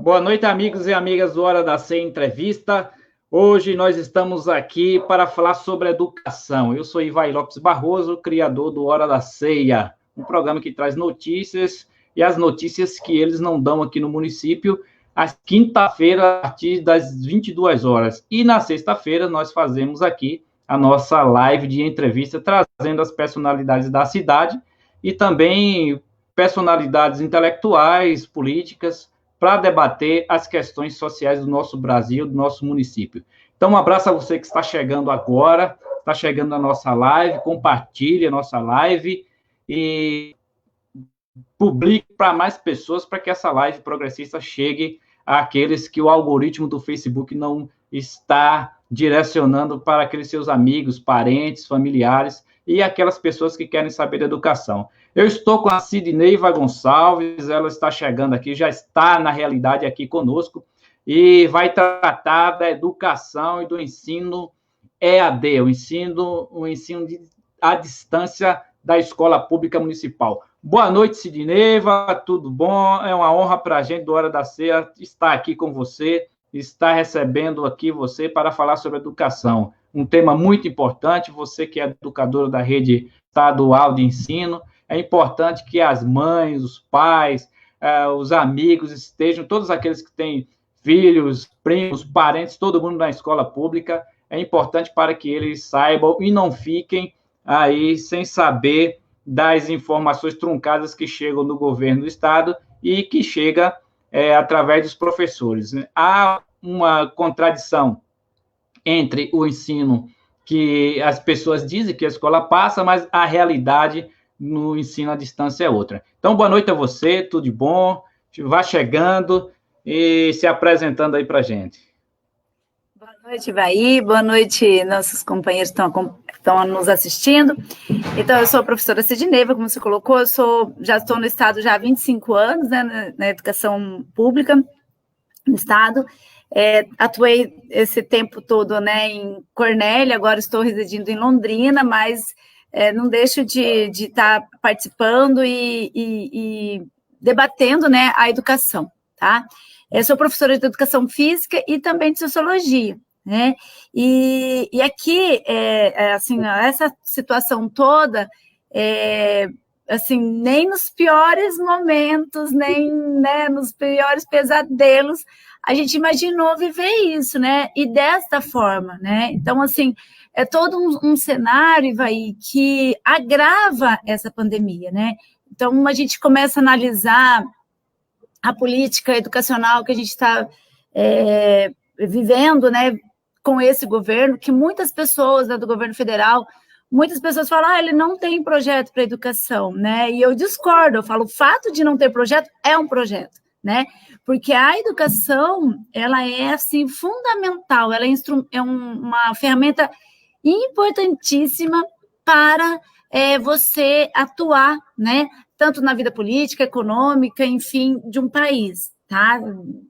Boa noite, amigos e amigas do Hora da Ceia Entrevista. Hoje nós estamos aqui para falar sobre educação. Eu sou Ivaí Lopes Barroso, criador do Hora da Ceia, um programa que traz notícias e as notícias que eles não dão aqui no município, às quinta-feira, a partir das 22 horas. E na sexta-feira nós fazemos aqui a nossa live de entrevista, trazendo as personalidades da cidade e também personalidades intelectuais, políticas, para debater as questões sociais do nosso Brasil, do nosso município. Então, um abraço a você que está chegando agora, está chegando na nossa live, compartilhe a nossa live e publique para mais pessoas, para que essa live progressista chegue àqueles que o algoritmo do Facebook não está direcionando para aqueles seus amigos, parentes, familiares e aquelas pessoas que querem saber de educação. Eu estou com a Sidneiva Gonçalves, ela está chegando aqui, já está, na realidade, aqui conosco, e vai tratar da educação e do ensino EAD, o ensino à distância da Escola Pública Municipal. Boa noite, Sidneiva, tudo bom? É uma honra para a gente, do Hora da Ceia, estar aqui com você, estar recebendo aqui você para falar sobre educação. Um tema muito importante, você que é educadora da rede estadual de ensino, é importante que as mães, os pais, os amigos estejam, todos aqueles que têm filhos, primos, parentes, todo mundo na escola pública, é importante para que eles saibam e não fiquem aí sem saber das informações truncadas que chegam do governo do estado e que chega através dos professores. Há uma contradição entre o ensino que as pessoas dizem que a escola passa, mas a realidade no ensino à distância é outra. Então, boa noite a você, tudo de bom, vá chegando e se apresentando aí para a gente. Boa noite, Ivaí, boa noite, nossos companheiros que estão nos assistindo. Então, eu sou a professora Sidneiva, como você colocou, já estou no estado já há 25 anos, né, na educação pública no estado. Atuei esse tempo todo, né, em Cornélia, agora estou residindo em Londrina, mas não deixo de estar participando e debatendo, né, a educação, tá? Eu sou professora de educação física e também de sociologia, né? E aqui, assim, essa situação toda, assim, nem nos piores momentos, nem, né, nos piores pesadelos, a gente imaginou viver isso, né? E desta forma, né? Então, assim, é todo um cenário, Ivaí, que agrava essa pandemia, né? Então, a gente começa a analisar a política educacional que a gente está vivendo, né, com esse governo, que muitas pessoas, né, do governo federal, muitas pessoas falam, ele não tem projeto para educação, né? E eu discordo, eu falo, o fato de não ter projeto é um projeto, né? Porque a educação, ela é, assim, fundamental, ela é uma ferramenta importantíssima para você atuar, né? Tanto na vida política, econômica, enfim, de um país, tá?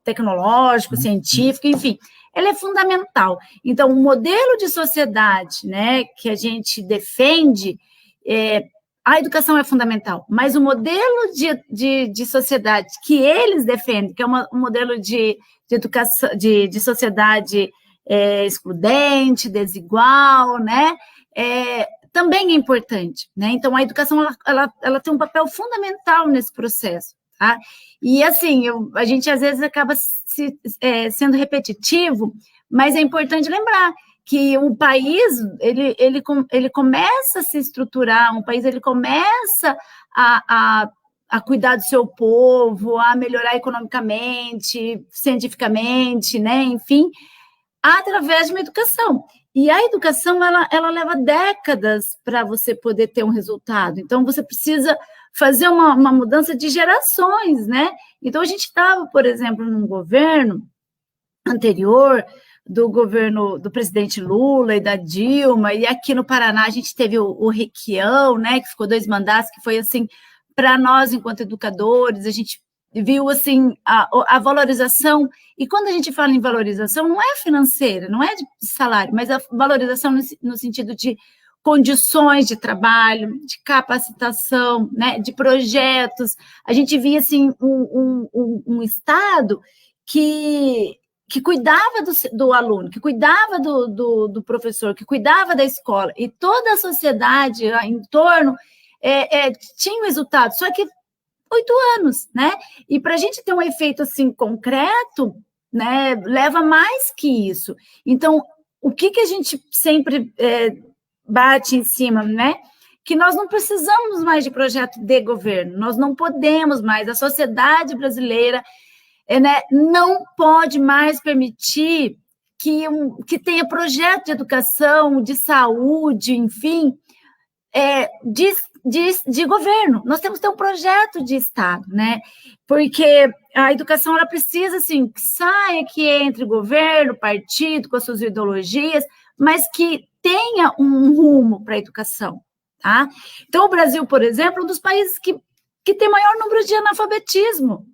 Tecnológico, científico, enfim, ela é fundamental. Então, o modelo de sociedade, né, que a gente defende, a educação é fundamental, mas o modelo de sociedade que eles defendem, que é um modelo de educação, de sociedade excludente, desigual, né, também é importante, né? Então, a educação, ela tem um papel fundamental nesse processo, tá? E, assim, a gente, às vezes, acaba sendo repetitivo, mas é importante lembrar que o país, ele começa a se estruturar, um país, ele começa a cuidar do seu povo, a melhorar economicamente, cientificamente, né? Enfim, através de uma educação. E a educação, ela leva décadas para você poder ter um resultado. Então, você precisa fazer uma mudança de gerações, né? Então, a gente estava, por exemplo, num governo anterior, do governo do presidente Lula e da Dilma, e aqui no Paraná a gente teve o Requião, né, que ficou 2 mandatos, que foi, assim, para nós, enquanto educadores, a gente viu, assim, a valorização, e quando a gente fala em valorização, não é financeira, não é de salário, mas a valorização no sentido de condições de trabalho, de capacitação, né, de projetos. A gente via, assim, um Estado que cuidava do aluno, que cuidava do professor, que cuidava da escola, e toda a sociedade em torno tinha um resultado, só que 8 anos, né? E para a gente ter um efeito assim concreto, né, leva mais que isso. Então, o que a gente sempre bate em cima, né? Que nós não precisamos mais de projeto de governo, nós não podemos mais, a sociedade brasileira né, não pode mais permitir que tenha projeto de educação, de saúde, enfim, de governo. Nós temos que ter um projeto de Estado, né? Porque a educação ela precisa assim, que saia, que entre governo, partido, com as suas ideologias, mas que tenha um rumo para a educação. Tá? Então, o Brasil, por exemplo, é um dos países que tem maior número de analfabetismo.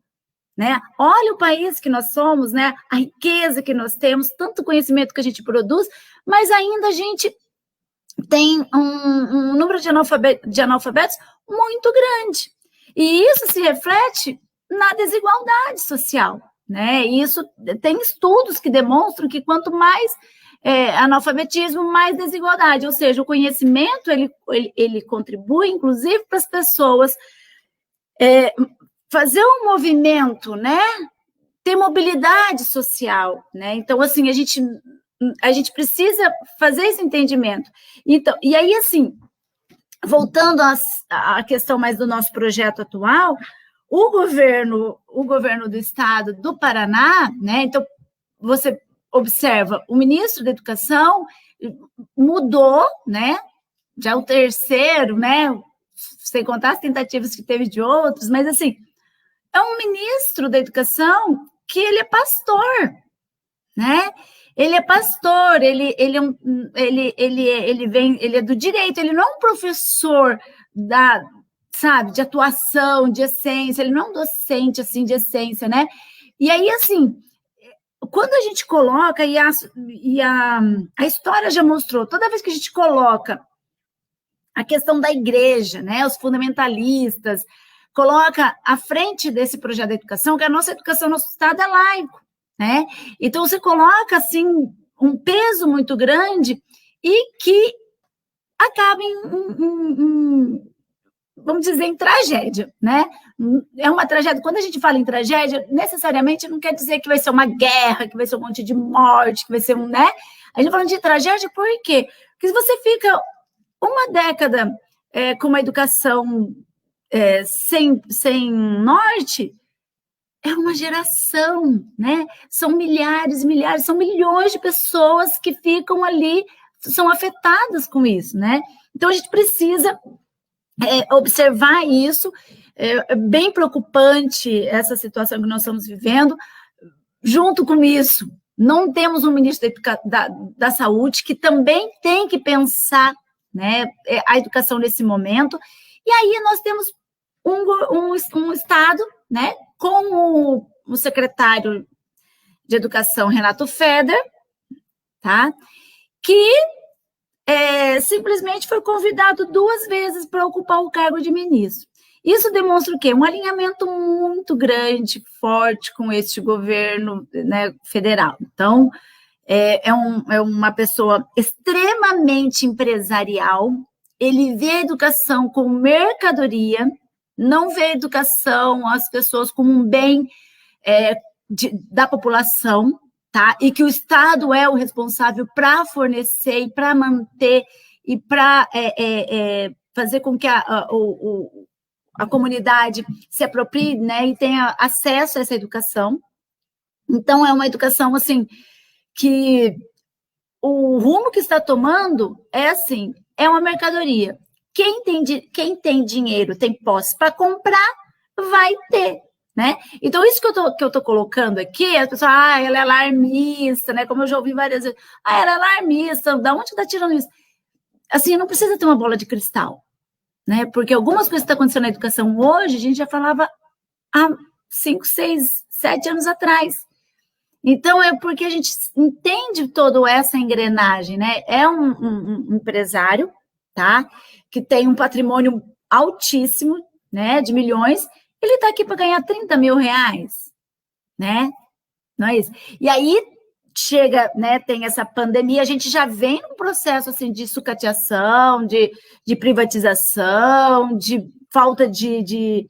Né? Olha o país que nós somos, né? A riqueza que nós temos, tanto conhecimento que a gente produz, mas ainda a gente tem um número de analfabetos muito grande. E isso se reflete na desigualdade social. Né? E isso tem estudos que demonstram que quanto mais analfabetismo, mais desigualdade. Ou seja, o conhecimento ele contribui, inclusive, para as pessoas fazer um movimento, né? Ter mobilidade social, né? Então, assim, a gente precisa fazer esse entendimento. Então, e aí, assim, voltando à questão mais do nosso projeto atual, o governo do estado do Paraná, né? Então, você observa, o ministro da Educação mudou, né? Já é o terceiro, né? Sem contar as tentativas que teve de outros, mas assim, é um ministro da Educação que ele é pastor, né? Ele é pastor, ele é do direito, ele não é um professor de atuação, de essência, ele não é um docente assim de essência, né? E aí, assim, quando a gente coloca, e a história já mostrou, toda vez que a gente coloca a questão da igreja, né, os fundamentalistas, coloca à frente desse projeto de educação, que a nossa educação no nosso estado é laico, né? Então, você coloca, assim, um peso muito grande e que acaba vamos dizer, em tragédia, né? É uma tragédia. Quando a gente fala em tragédia, necessariamente não quer dizer que vai ser uma guerra, que vai ser um monte de morte, que vai ser né? A gente falando de tragédia, por quê? Porque se você fica uma década com uma educação sem norte, é uma geração, né? São milhares, são milhões de pessoas que ficam ali, são afetadas com isso, né? Então, a gente precisa observar isso, é bem preocupante essa situação que nós estamos vivendo. Junto com isso, não temos um ministro da Saúde que também tem que pensar, né, a educação nesse momento, e aí nós temos um Estado, né, com o secretário de Educação, Renato Feder, tá, que simplesmente foi convidado 2 vezes para ocupar o cargo de ministro. Isso demonstra o quê? Um alinhamento muito grande, forte com este governo, né, federal. Então, é uma pessoa extremamente empresarial, ele vê a educação como mercadoria, não vê a educação, as pessoas como um bem da população, tá? E que o Estado é o responsável para fornecer e para manter e para fazer com que a comunidade se aproprie, né, e tenha acesso a essa educação. Então, é uma educação, assim, que o rumo que está tomando assim, é uma mercadoria. Quem tem dinheiro, tem posse para comprar, vai ter, né? Então, isso que eu tô colocando aqui, as pessoas, ela é alarmista, né? Como eu já ouvi várias vezes, ela é alarmista, da onde está tirando isso? Assim, não precisa ter uma bola de cristal, né? Porque algumas coisas que estão acontecendo na educação hoje, a gente já falava há 5, 6, 7 anos atrás. Então, é porque a gente entende toda essa engrenagem, né? É um empresário, tá? Que tem um patrimônio altíssimo, né? De milhões. Ele está aqui para ganhar 30 mil reais, né? não é isso? E aí chega, né, tem essa pandemia, a gente já vem num processo assim, de sucateação, de privatização, de falta de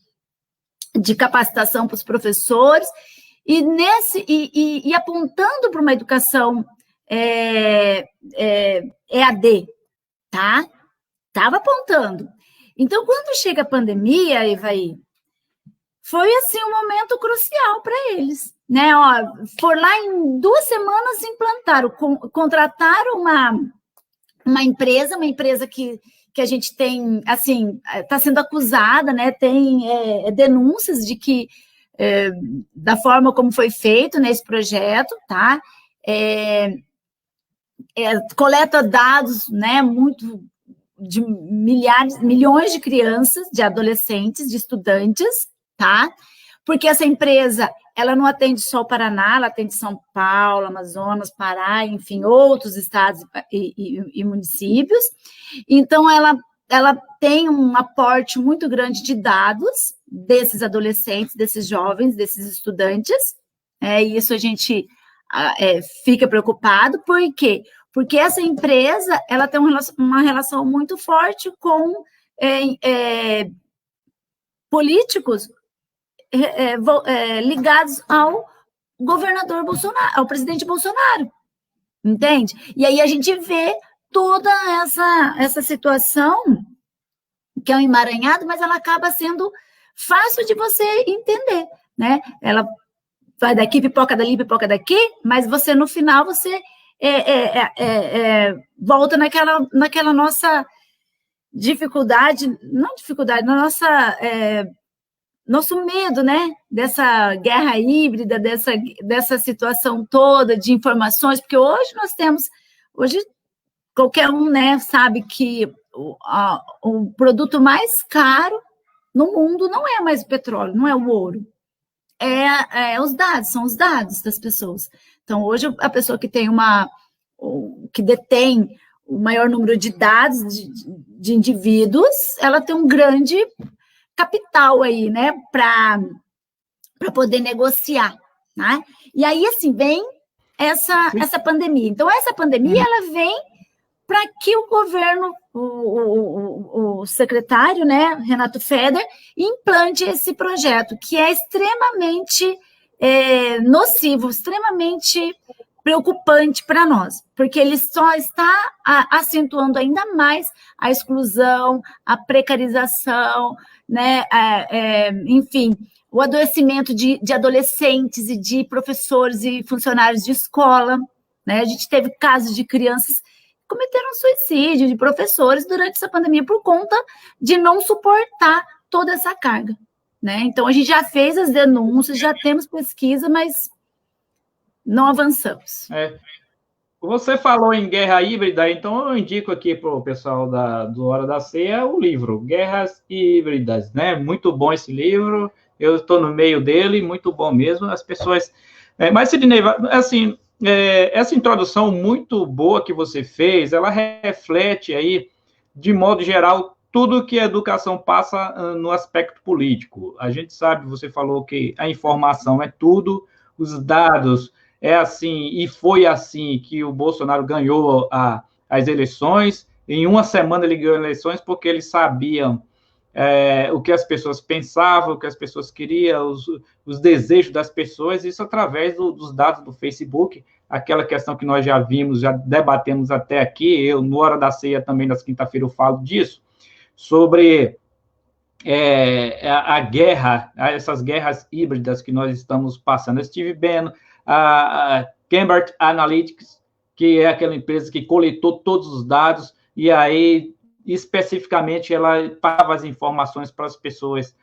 capacitação para os professores, e apontando para uma educação EAD, tá? Estava apontando. Então, quando chega a pandemia, Ivaí, foi assim um momento crucial para eles, né? Ó, por lá em 2 semanas implantaram, contrataram uma empresa que a gente tem, assim, está sendo acusada, né? Tem denúncias de que da forma como foi feito nesse projeto, tá? Coleta dados, né? Muito de milhões de crianças, de adolescentes, de estudantes, tá? Porque essa empresa, ela não atende só o Paraná, ela atende São Paulo, Amazonas, Pará, enfim, outros estados e municípios. Então, ela tem um aporte muito grande de dados desses adolescentes, desses jovens, desses estudantes, e isso a gente fica preocupado. Por quê? Porque essa empresa, ela tem uma relação muito forte com políticos ligados ao governador Bolsonaro, ao presidente Bolsonaro, entende? E aí a gente vê toda essa situação, que é um emaranhado, mas ela acaba sendo fácil de você entender, né? Ela vai daqui, pipoca dali, pipoca daqui, mas você, no final, você volta naquela nossa dificuldade, não dificuldade, na nosso medo, né, dessa guerra híbrida, dessa situação toda de informações, porque hoje qualquer um, né, sabe que o produto mais caro no mundo não é mais o petróleo, não é o ouro, os dados, são os dados das pessoas. Então, hoje, a pessoa que detém o maior número de dados de indivíduos, ela tem um grande capital aí, né, para poder negociar, né? E aí, assim, vem essa pandemia. Então, essa pandemia, ela vem para que o governo, o secretário, né, Renato Feder, implante esse projeto, que é extremamente nocivo, extremamente preocupante para nós, porque ele só está acentuando ainda mais a exclusão, a precarização, né, enfim, o adoecimento de adolescentes e de professores e funcionários de escola, né? A gente teve casos de crianças que cometeram suicídio, de professores durante essa pandemia por conta de não suportar toda essa carga, né? Então, a gente já fez as denúncias, já temos pesquisa, mas não avançamos. Você falou em guerra híbrida, então eu indico aqui para o pessoal do Hora da Ceia o livro Guerras Híbridas, né? Muito bom esse livro, eu estou no meio dele, muito bom mesmo. As pessoas... Mas, Sidney, assim, essa introdução muito boa que você fez, ela reflete aí, de modo geral, tudo que a educação passa no aspecto político. A gente sabe, você falou que a informação é tudo, os dados... É assim, e foi assim que o Bolsonaro ganhou as eleições. Em uma semana ele ganhou as eleições porque eles sabiam o que as pessoas pensavam, o que as pessoas queriam, os desejos das pessoas, isso através dos dados do Facebook, aquela questão que nós já vimos, já debatemos até aqui, eu, no Hora da Ceia também, nas quinta-feira, eu falo disso, sobre a guerra, essas guerras híbridas que nós estamos passando. Eu estive vendo a Cambridge Analytics, que é aquela empresa que coletou todos os dados, e aí, especificamente, ela passava as informações para as pessoas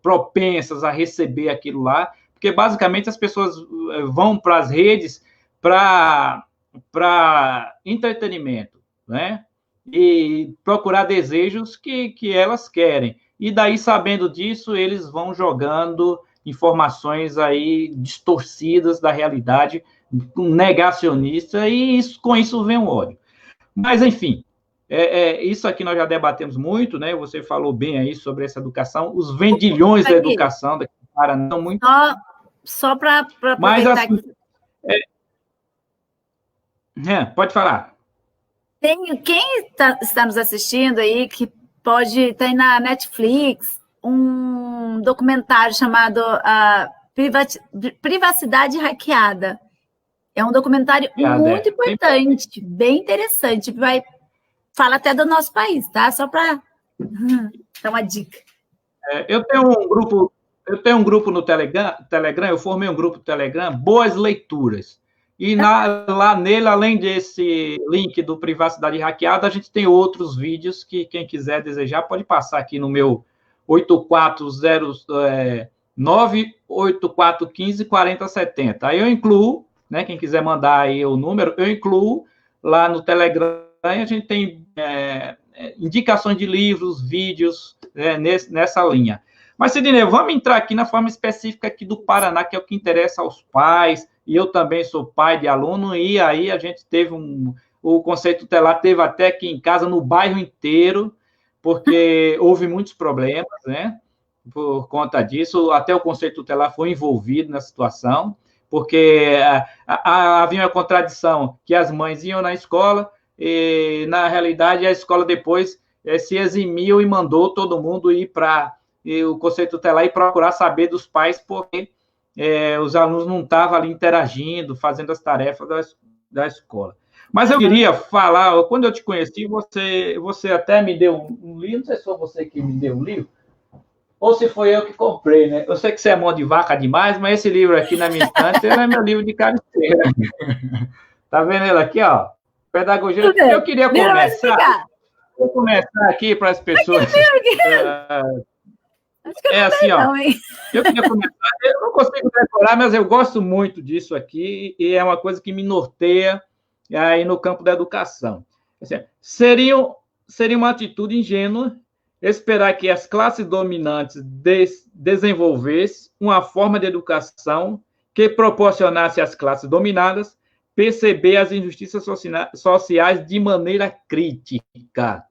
propensas a receber aquilo lá, porque, basicamente, as pessoas vão para as redes para entretenimento, né? E procurar desejos que elas querem. E daí, sabendo disso, eles vão jogando informações aí distorcidas da realidade, negacionista, e com isso vem o ódio. Mas, enfim, isso aqui nós já debatemos muito, né? Você falou bem aí sobre essa educação, os vendilhões da educação, não muito... só para aproveitar... Mas, assim, pode falar. Quem está nos assistindo aí, que tem na Netflix um documentário chamado Privacidade Hackeada. É um documentário muito importante, bem interessante. Fala até do nosso país, tá? Só para dar uma dica. Eu tenho um grupo no Telegram, eu formei um grupo no Telegram, Boas Leituras. E lá nele, além desse link do Privacidade Hackeada, a gente tem outros vídeos que quem quiser desejar pode passar aqui no meu 8415-4070. Aí eu incluo, né, quem quiser mandar aí o número, eu incluo lá no Telegram, a gente tem indicações de livros, vídeos nessa linha. Mas, Sidney, vamos entrar aqui na forma específica aqui do Paraná, que é o que interessa aos pais, e eu também sou pai de aluno, e aí a gente teve o Conselho Tutelar teve até aqui em casa, no bairro inteiro, porque houve muitos problemas, né, por conta disso, até o Conselho Tutelar foi envolvido na situação, porque havia uma contradição, que as mães iam na escola, e, na realidade, a escola depois se eximiu e mandou todo mundo ir para o Conselho Tutelar e procurar saber dos pais, porque os alunos não estavam ali interagindo, fazendo as tarefas da escola. Mas eu queria falar, quando eu te conheci, você até me deu um livro, não sei se foi você que me deu um livro, ou se foi eu que comprei, né? Eu sei que você é mão de vaca demais, mas esse livro aqui na minha estante, ele é meu livro de cabeceira. Tá vendo ele aqui, ó? Pedagogia. Eu queria começar. Vou começar aqui para as pessoas. Assim, ó. Eu queria começar. Eu não consigo decorar, mas eu gosto muito disso aqui e é uma coisa que me norteia aí no campo da educação. Assim, seria uma atitude ingênua esperar que as classes dominantes desenvolvessem uma forma de educação que proporcionasse às classes dominadas perceber as injustiças sociais de maneira crítica.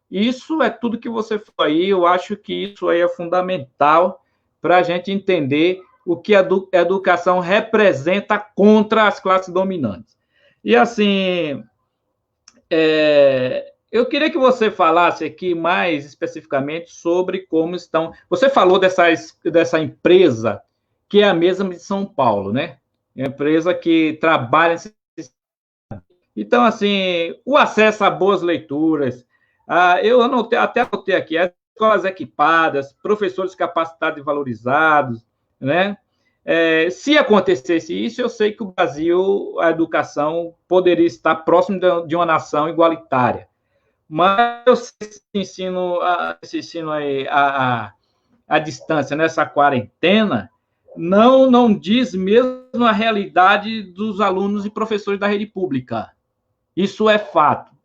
Isso é tudo que você falou aí, eu acho que isso aí é fundamental para a gente entender o que a educação representa contra as classes dominantes. E, assim, eu queria que você falasse aqui mais especificamente sobre como estão... Você falou dessa empresa, que é a mesma de São Paulo, né? É uma empresa que trabalha... Então, assim, o acesso a boas leituras... eu até anotei aqui, as escolas equipadas, professores capacitados e valorizados, né? Se acontecesse isso, eu sei que o Brasil, a educação, poderia estar próximo de uma nação igualitária. Mas eu sei que esse ensino aí, a distância, nessa quarentena, não diz mesmo a realidade dos alunos e professores da rede pública. Isso é fato.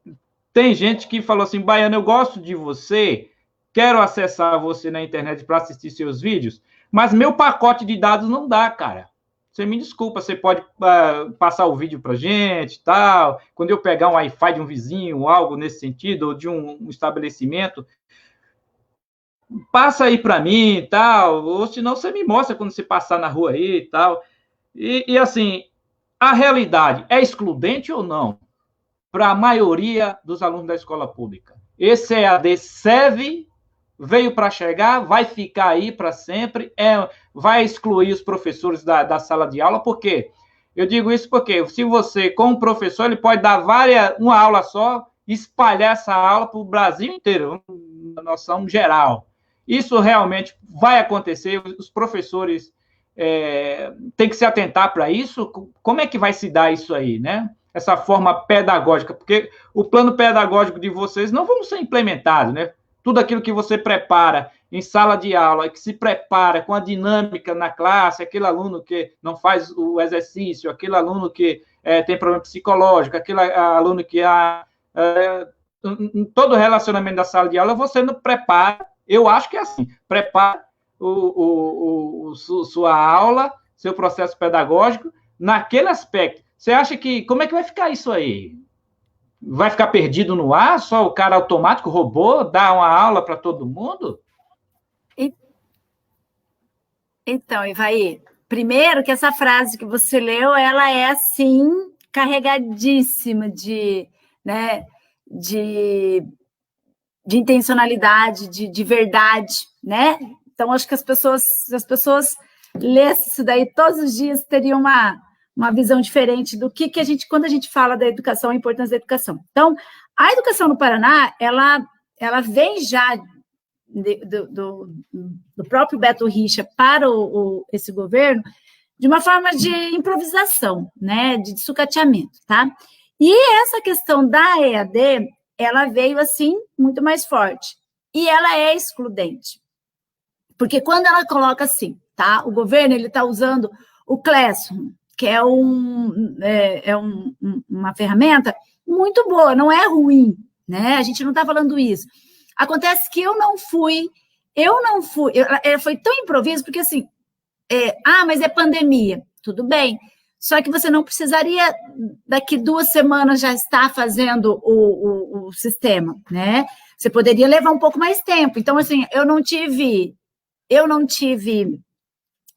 Tem gente que falou assim, Baiano, eu gosto de você, quero acessar você na internet para assistir seus vídeos, mas meu pacote de dados não dá, cara. Você me desculpa, você pode passar o vídeo para gente, tal, quando eu pegar um Wi-Fi de um vizinho, algo nesse sentido, ou de um estabelecimento, passa aí para mim, tal, ou senão você me mostra quando você passar na rua aí e tal. E assim, a realidade é excludente ou não? Para a maioria dos alunos da escola pública. Esse EAD serve, veio para chegar, vai ficar aí para sempre, vai excluir os professores da sala de aula, por quê? Eu digo isso porque se você, como professor, ele pode dar uma aula só, espalhar essa aula para o Brasil inteiro, uma noção geral. Isso realmente vai acontecer, os professores têm que se atentar para isso. Como é que vai se dar isso aí, né? Essa forma pedagógica, porque o plano pedagógico de vocês não vão ser implementados, né? Tudo aquilo que você prepara em sala de aula, que se prepara com a dinâmica na classe, aquele aluno que não faz o exercício, aquele aluno que tem problema psicológico, aquele aluno que todo o relacionamento da sala de aula, você não prepara, eu acho que é assim, prepara sua aula, seu processo pedagógico, naquele aspecto. Você acha que... Como é que vai ficar isso aí? Vai ficar perdido no ar? Só o cara automático, robô, dá uma aula para todo mundo? Então, Ivaí, primeiro que essa frase que você leu, ela é, assim, carregadíssima de, né, de intencionalidade, de verdade, né? Então, acho que se as pessoas lessem isso daí todos os dias, teriam uma visão diferente do que a gente, quando a gente fala da educação, a importância da educação. Então, a educação no Paraná, ela vem já do próprio Beto Richa para esse governo de uma forma de improvisação, né, de sucateamento, tá? E essa questão da EAD, ela veio, assim, muito mais forte. E ela é excludente. Porque quando ela coloca assim, tá? O governo, ele está usando o Classroom, que é uma ferramenta muito boa, não é ruim, né? A gente não está falando isso. Acontece que eu não fui, foi tão improviso, porque assim, mas é pandemia, tudo bem, só que você não precisaria, daqui 2 semanas, já estar fazendo o sistema, né? Você poderia levar um pouco mais tempo. Então, assim, eu não tive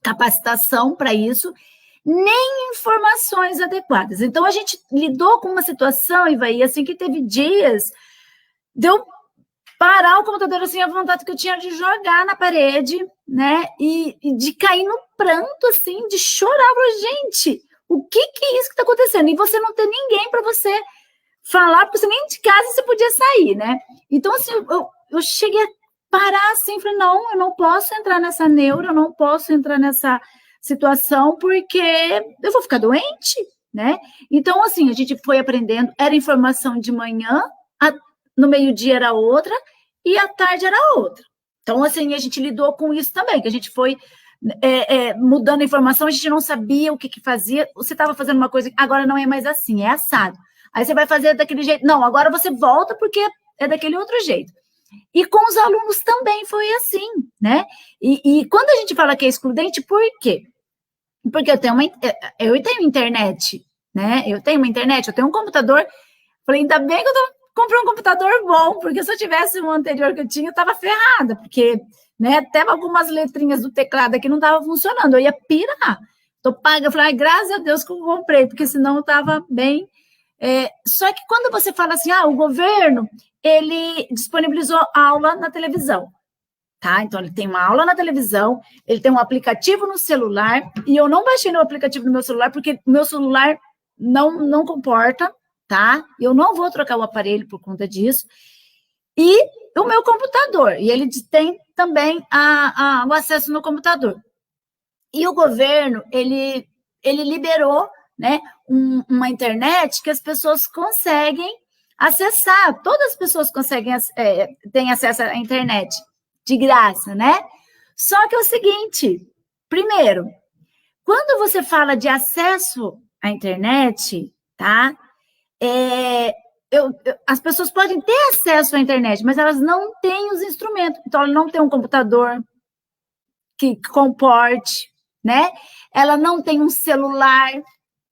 capacitação para isso, nem informações adequadas. Então, a gente lidou com uma situação, Ivaí, assim, que teve dias de eu parar o computador, assim, a vontade que eu tinha de jogar na parede, né, e de cair no pranto, assim, de chorar. Gente, o que é isso que está acontecendo? E você não tem ninguém para você falar, porque você nem de casa você podia sair, né? Então, assim, eu cheguei a parar assim, falei, não, eu não posso entrar nessa neura, eu não posso entrar nessa situação, porque eu vou ficar doente, né? Então, assim, a gente foi aprendendo, era informação de manhã, no meio-dia era outra, e à tarde era outra. Então, assim, a gente lidou com isso também, que a gente foi mudando a informação, a gente não sabia o que fazia, você estava fazendo uma coisa, agora não é mais assim, é assado. Aí você vai fazer daquele jeito, não, agora você volta porque é daquele outro jeito. E com os alunos também foi assim, né? E quando a gente fala que é excludente, por quê? Porque eu tenho internet, né? Eu tenho uma internet, eu tenho um computador. Falei, ainda bem que eu comprei um computador bom, porque se eu tivesse um anterior que eu tinha, eu estava ferrada, porque, né, até algumas letrinhas do teclado aqui não estavam funcionando, eu ia pirar. Tô paga, eu falei, graças a Deus que eu comprei, porque senão eu estava bem. Só que quando você fala assim, o governo, ele disponibilizou aula na televisão, tá? Então, ele tem uma aula na televisão, ele tem um aplicativo no celular, e eu não baixei no aplicativo no meu celular, porque o meu celular não comporta, tá? Eu não vou trocar o aparelho por conta disso. E o meu computador, e ele tem também o acesso no computador. E o governo, ele liberou, né, uma internet que as pessoas conseguem acessar, todas as pessoas têm acesso à internet de graça, né? Só que é o seguinte, primeiro, quando você fala de acesso à internet, tá? As pessoas podem ter acesso à internet, mas elas não têm os instrumentos. Então, ela não tem um computador que comporte, né? Ela não tem um celular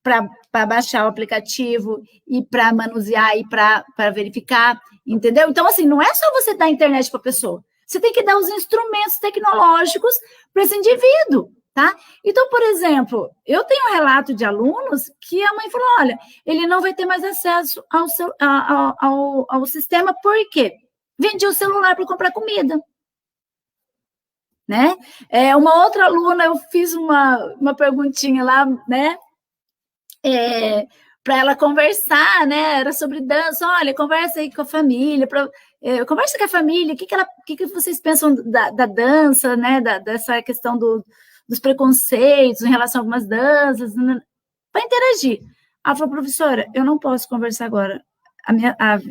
para baixar o aplicativo e para manusear e para verificar, entendeu? Então, assim, não é só você dar a internet para a pessoa. Você tem que dar os instrumentos tecnológicos para esse indivíduo, tá? Então, por exemplo, eu tenho um relato de alunos que a mãe falou, olha, ele não vai ter mais acesso ao sistema, por quê? Vendi o celular para comprar comida. Né? Uma outra aluna, eu fiz uma perguntinha lá, né? Para ela conversar, né? Era sobre dança. Olha, conversa aí com a família, conversa com a família, o que vocês pensam da dança, né? Dessa questão dos preconceitos em relação a algumas danças, né? Para interagir. Ela falou, professora, eu não posso conversar agora.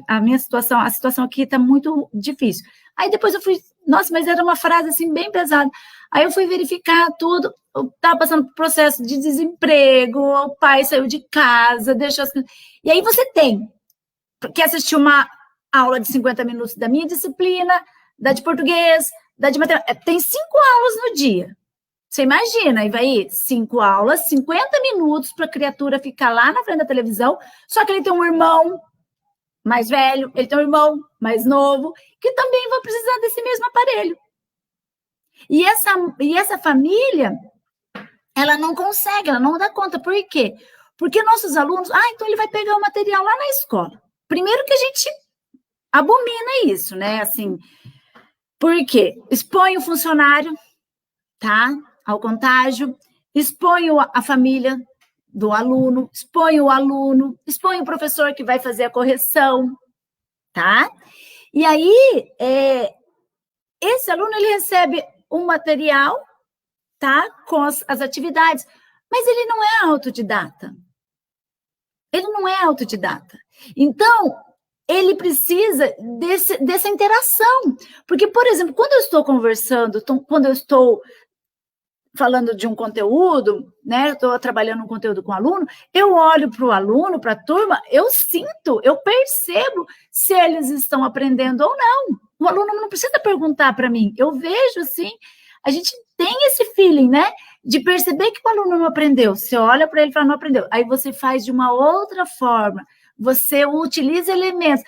A minha situação, a situação aqui está muito difícil. Aí depois eu fui, nossa, mas era uma frase assim bem pesada. Aí eu fui verificar tudo, eu estava passando por processo de desemprego, o pai saiu de casa, deixou as... E aí você quer assistir uma aula de 50 minutos da minha disciplina, da de português, da de matemática, tem 5 aulas no dia. Você imagina, Ivaí, 5 aulas, 50 minutos para a criatura ficar lá na frente da televisão, só que ele tem um irmão mais velho, ele tem um irmão mais novo, que também vai precisar desse mesmo aparelho. E essa família, ela não consegue, ela não dá conta. Por quê? Porque nossos alunos, então ele vai pegar o material lá na escola. Primeiro que a gente abomina isso, né? Assim, por quê? Expõe o funcionário, tá? Ao contágio, expõe a família do aluno, expõe o aluno, expõe o professor que vai fazer a correção, tá? E aí, esse aluno, ele recebe um material, tá? Com as atividades, mas ele não é autodidata. Ele não é autodidata. Então, ele precisa dessa interação. Porque, por exemplo, quando eu estou conversando, quando eu estou falando de um conteúdo, né? Eu estou trabalhando um conteúdo com o aluno, eu olho para o aluno, para a turma, eu sinto, eu percebo se eles estão aprendendo ou não. O aluno não precisa perguntar para mim, eu vejo, sim, a gente tem esse feeling, né? De perceber que o aluno não aprendeu. Você olha para ele e fala, não aprendeu. Aí você faz de uma outra forma, você utiliza elementos.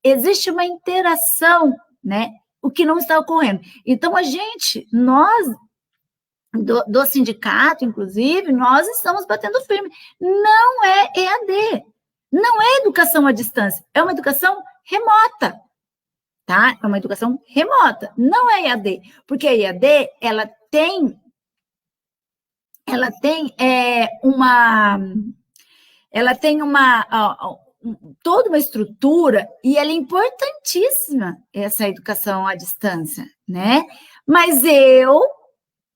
Existe uma interação, né? O que não está ocorrendo. Então, nós, do sindicato, inclusive, nós estamos batendo firme. Não é EAD, não é educação à distância, é uma educação remota, tá? É uma educação remota, não é EAD, porque a EAD, ela tem toda uma estrutura, e ela é importantíssima, essa educação à distância, né? Mas eu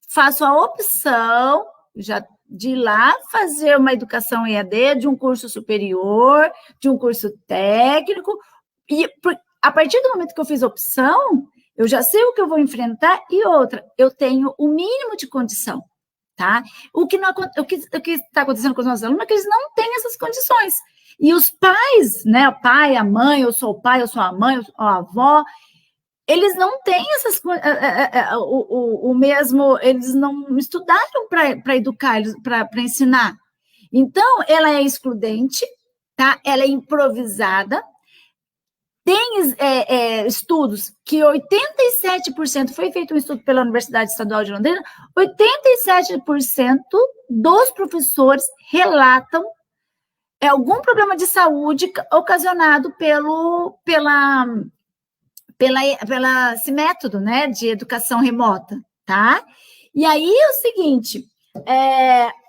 faço a opção de ir lá fazer uma educação EAD, de um curso superior, de um curso técnico, e a partir do momento que eu fiz a opção, eu já sei o que eu vou enfrentar, e outra, eu tenho o mínimo de condição, tá? O que está acontecendo com os nossos alunos é que eles não têm essas condições. E os pais, né, o pai, a mãe, eu sou o pai, eu sou a mãe, eu sou a avó, eles não têm eles não estudaram para educar, para ensinar. Então, ela é excludente, tá? Ela é improvisada. Tem estudos que 87%, foi feito um estudo pela Universidade Estadual de Londrina, 87% dos professores relatam algum problema de saúde ocasionado esse método, né, de educação remota, tá? E aí é o seguinte,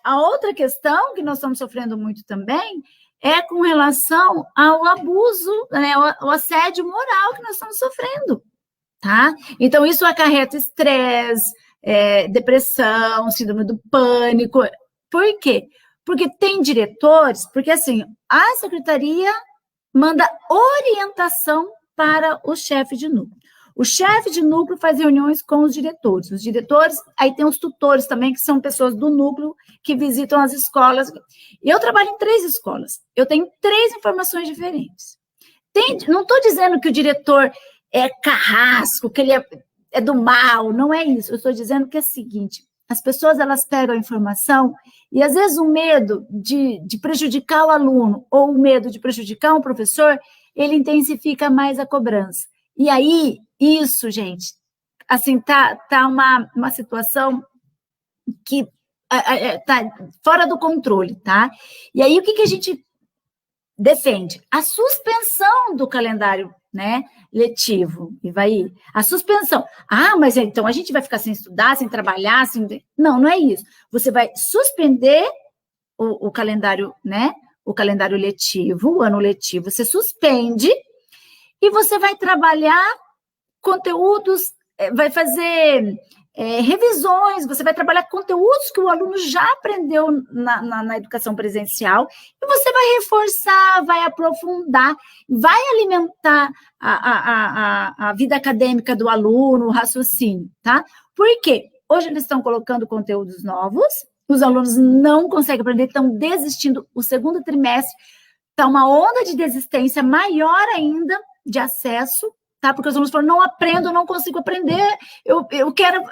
a outra questão que nós estamos sofrendo muito também é com relação ao abuso, né, o assédio moral que nós estamos sofrendo, tá? Então, isso acarreta estresse, depressão, síndrome do pânico. Por quê? Porque tem diretores, porque assim, a secretaria manda orientação para o chefe de núcleo. O chefe de núcleo faz reuniões com os diretores. Os diretores, aí tem os tutores também, que são pessoas do núcleo que visitam as escolas. Eu trabalho em 3 escolas. Eu tenho 3 informações diferentes. Não estou dizendo que o diretor é carrasco, que ele é do mal, não é isso. Eu estou dizendo que é o seguinte, as pessoas, elas pegam a informação e, às vezes, o medo de prejudicar o aluno ou o medo de prejudicar um professor, ele intensifica mais a cobrança. E aí, isso, gente, assim, tá uma situação que tá fora do controle, tá? E aí, o que a gente defende? A suspensão do calendário, né, letivo, e vai a suspensão. Mas então a gente vai ficar sem estudar, sem trabalhar, Não é isso. Você vai suspender o calendário, né, o calendário letivo, o ano letivo, você suspende e você vai trabalhar conteúdos, vai fazer revisões, você vai trabalhar conteúdos que o aluno já aprendeu na educação presencial, e você vai reforçar, vai aprofundar, vai alimentar a vida acadêmica do aluno, o raciocínio, tá? Por quê? Hoje eles estão colocando conteúdos novos, os alunos não conseguem aprender, estão desistindo. O segundo trimestre está uma onda de desistência maior ainda de acesso, tá? Porque os alunos falam, não aprendo, não consigo aprender, eu quero,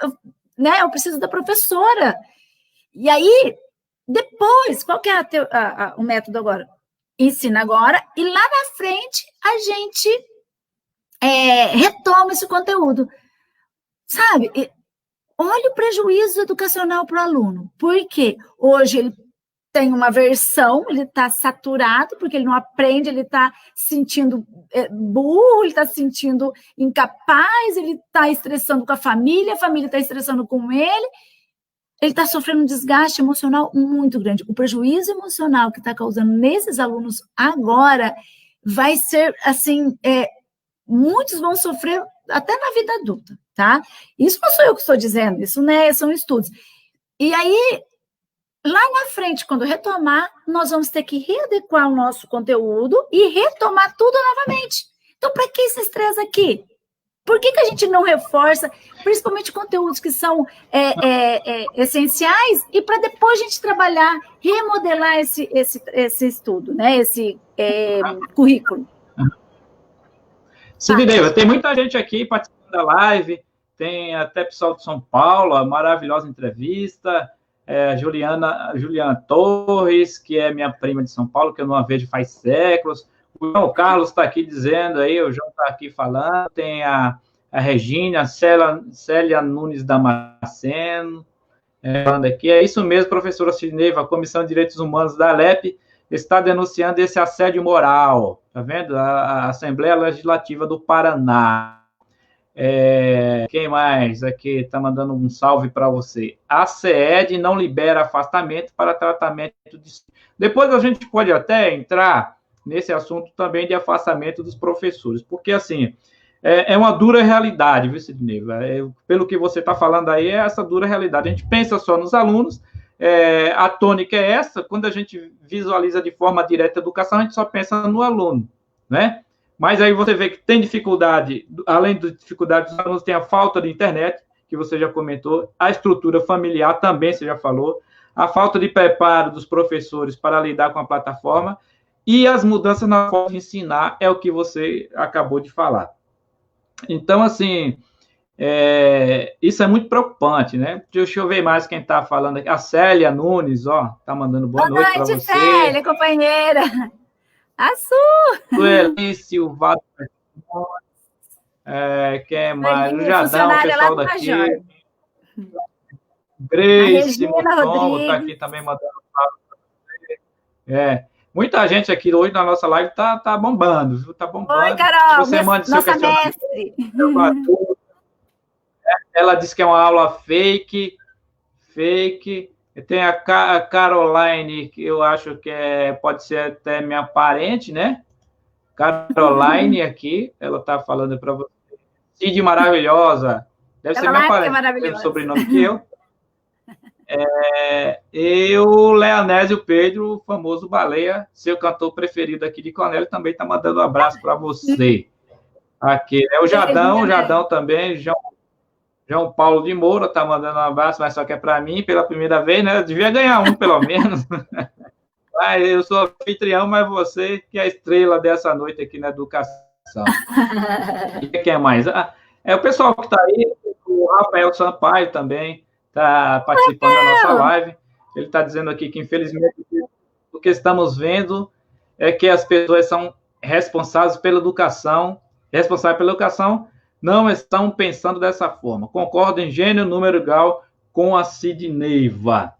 né? Eu preciso da professora. E aí, depois, qual que é o método agora? Ensina agora, e lá na frente a gente retoma esse conteúdo. Sabe? olha o prejuízo educacional para o aluno. Por quê? Hoje ele tem uma aversão, ele está saturado, porque ele não aprende, ele está se sentindo burro, ele está se sentindo incapaz, ele está estressando com a família está estressando com ele está sofrendo um desgaste emocional muito grande. O prejuízo emocional que está causando nesses alunos agora vai ser, assim, muitos vão sofrer até na vida adulta, tá? Isso não sou eu que estou dizendo, isso, né, são estudos. E aí, lá na frente, quando retomar, nós vamos ter que readequar o nosso conteúdo e retomar tudo novamente. Então, para que esse estresse aqui? Por que a gente não reforça, principalmente conteúdos que são essenciais, e para depois a gente trabalhar, remodelar esse estudo, né? Esse currículo? Sidneiva, tem muita gente aqui participando da live, tem até pessoal de São Paulo, a maravilhosa entrevista, Juliana Torres, que é minha prima de São Paulo, que eu não a vejo faz séculos. O João Carlos está aqui dizendo aí, o João está aqui falando, tem a Regina, a Célia Nunes Damasceno, falando aqui. É isso mesmo, professora Sidneiva, a Comissão de Direitos Humanos da ALEP está denunciando esse assédio moral, tá vendo? A Assembleia Legislativa do Paraná. Quem mais aqui está mandando um salve para você? A CED não libera afastamento para tratamento de... Depois a gente pode até entrar nesse assunto também de afastamento dos professores, porque, assim, é uma dura realidade, viu, Sidneiva? Pelo que você está falando aí, é essa dura realidade. A gente pensa só nos alunos, a tônica é essa, quando a gente visualiza de forma direta a educação, a gente só pensa no aluno, né? Mas aí você vê que tem dificuldade, além da dificuldade dos alunos, tem a falta de internet, que você já comentou, a estrutura familiar também, você já falou, a falta de preparo dos professores para lidar com a plataforma, e as mudanças na forma de ensinar é o que você acabou de falar. Então, assim, isso é muito preocupante, né? Deixa eu ver mais quem está falando aqui. A Célia Nunes, ó, tá mandando boa noite para você. Célia, companheira. Sueli Silvado, quem mais? O Jadão, o pessoal daqui. Grace Mutombo está aqui também mandando salve. Muita gente aqui hoje na nossa live tá bombando, viu? Tá bombando. Oi, Carol, você manda seu questionamento. Ela disse que é uma aula fake. Tem a Caroline, que eu acho que pode ser até minha parente, né? Caroline aqui, ela tá falando para você. Cid maravilhosa. Deve ser minha parente, tem o sobrenome que eu. E o Leonésio Pedro, o famoso Baleia, seu cantor preferido aqui de Cornélio, também está mandando um abraço para você. Aqui, o Jadão também, João Paulo de Moura está mandando um abraço, mas só que é para mim, pela primeira vez, né? Eu devia ganhar um, pelo menos. Eu sou anfitrião, mas você que é a estrela dessa noite aqui na educação. E quem mais? O pessoal que está aí, o Rafael Sampaio também está participando da nossa live. Ele está dizendo aqui que, infelizmente, o que estamos vendo é que as pessoas são responsáveis pela educação, não estão pensando dessa forma. Concordo em gênero, número igual com a Sidneiva.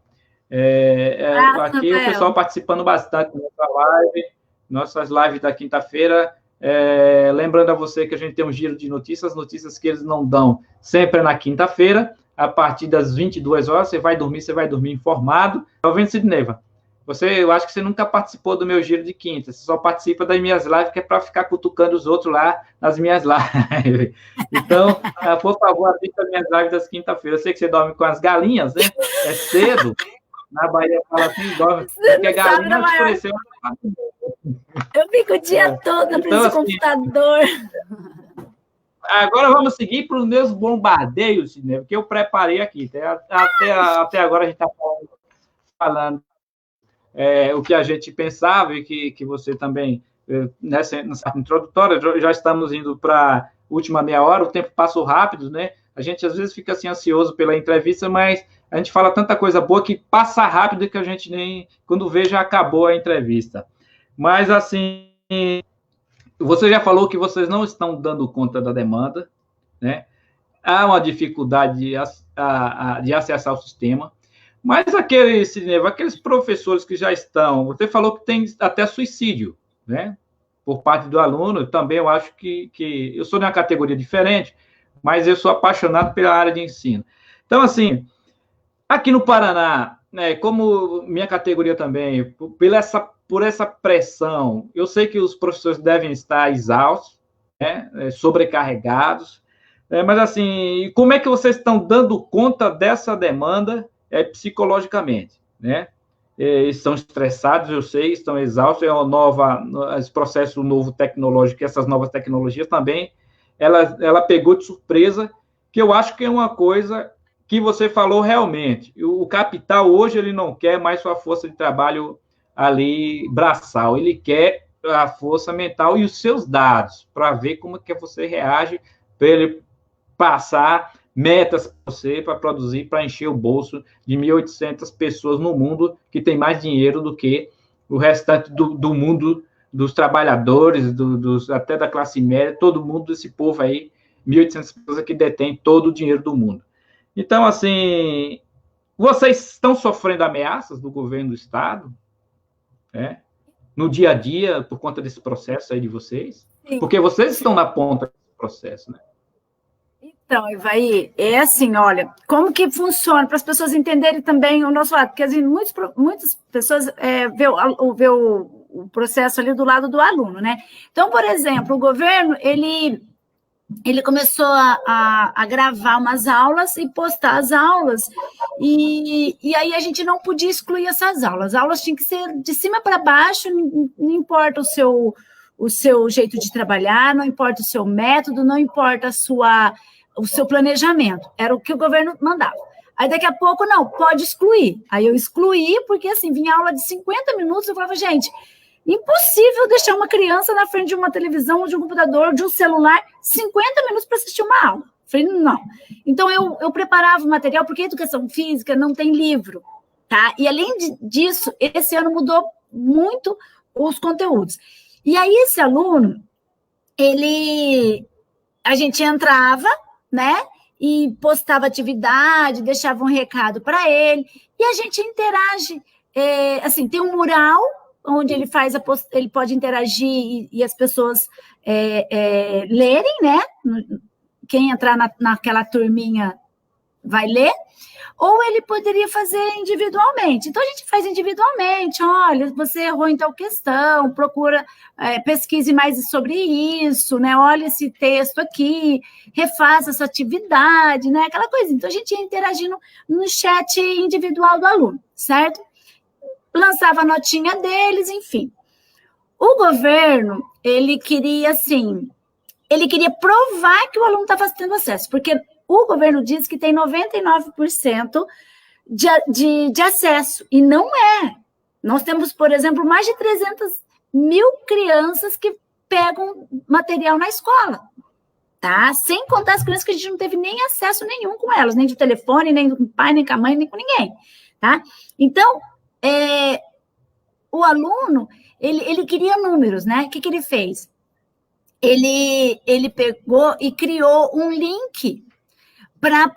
Aqui o pessoal participando bastante da nossa live, nossas lives da quinta-feira. Lembrando a você que a gente tem um giro de notícias que eles não dão sempre na quinta-feira, a partir das 22 horas, você vai dormir informado. Tá vendo, Sidneiva? Eu acho que você nunca participou do meu giro de quinta, você só participa das minhas lives, que é para ficar cutucando os outros lá nas minhas lives. Então, por favor, assista as minhas lives das quinta-feiras. Eu sei que você dorme com as galinhas, né? É cedo. Na Bahia fala assim, dorme, porque a galinha escureceu. Eu fico o dia todo na frente do computador. Agora vamos seguir para os meus bombardeios, né, que eu preparei aqui. Até agora a gente está falando o que a gente pensava e que você também, nessa introdutória, já estamos indo para a última meia hora, o tempo passou rápido, né? A gente às vezes fica assim ansioso pela entrevista, mas a gente fala tanta coisa boa que passa rápido que a gente nem, quando vê, já acabou a entrevista. Mas, assim, você já falou que vocês não estão dando conta da demanda, né? há uma dificuldade de acessar o sistema, mas aqueles professores que já estão, você falou que tem até suicídio, né? Por parte do aluno, também eu acho que eu sou de uma categoria diferente, mas eu sou apaixonado pela área de ensino. Então, assim, aqui no Paraná, né, como minha categoria também, por essa pressão, eu sei que os professores devem estar exaustos, né, sobrecarregados, mas assim, como é que vocês estão dando conta dessa demanda psicologicamente, né? Estão estressados, eu sei, estão exaustos, esse processo novo tecnológico, essas novas tecnologias também, ela pegou de surpresa, que eu acho que é uma coisa que você falou realmente. O capital hoje ele não quer mais sua força de trabalho ali braçal, ele quer a força mental e os seus dados para ver como que você reage, para ele passar metas para você para produzir, para encher o bolso de 1.800 pessoas no mundo que tem mais dinheiro do que o restante do mundo, dos trabalhadores, até da classe média, todo mundo, esse povo aí, 1.800 pessoas que detêm todo o dinheiro do mundo. Então, assim, vocês estão sofrendo ameaças do governo do Estado, né? No dia a dia, por conta desse processo aí de vocês? Sim. Porque vocês estão na ponta desse processo, né? Então, Ivaí, é assim, olha, como que funciona, para as pessoas entenderem também o nosso lado, porque assim, muitas pessoas vê o processo ali do lado do aluno, né? Então, por exemplo, o governo, ele começou a gravar umas aulas e postar as aulas, e aí a gente não podia excluir essas aulas. As aulas tinham que ser de cima para baixo, não importa o seu jeito de trabalhar, não importa o seu método, não importa o seu planejamento. Era o que o governo mandava. Aí, daqui a pouco, não, pode excluir. Aí eu excluí, porque assim, vinha aula de 50 minutos, eu falava, gente, impossível deixar uma criança na frente de uma televisão, ou de um computador, ou de um celular, 50 minutos para assistir uma aula. Falei, não. Então, eu preparava o material, porque a educação física não tem livro, tá? E, além disso, esse ano mudou muito os conteúdos. E aí, esse aluno, a gente entrava, né? E postava atividade, deixava um recado para ele, e a gente interage. Assim, tem um mural onde ele ele pode interagir e as pessoas lerem, né? Quem entrar naquela turminha vai ler, ou ele poderia fazer individualmente. Então, a gente faz individualmente. Olha, você errou em tal questão, procura, pesquise mais sobre isso, né? Olha esse texto aqui, refaça essa atividade, né? Aquela coisa. Então, a gente ia interagindo no chat individual do aluno, certo? Lançava a notinha deles, enfim. O governo, ele queria, assim, ele queria provar que o aluno estava tendo acesso, porque o governo diz que tem 99% de acesso, e não é. Nós temos, por exemplo, mais de 300 mil crianças que pegam material na escola, tá? Sem contar as crianças que a gente não teve nem acesso nenhum com elas, nem de telefone, nem com o pai, nem com a mãe, nem com ninguém, tá? Então, o aluno, ele queria números, né? O que ele fez? Ele pegou e criou um link para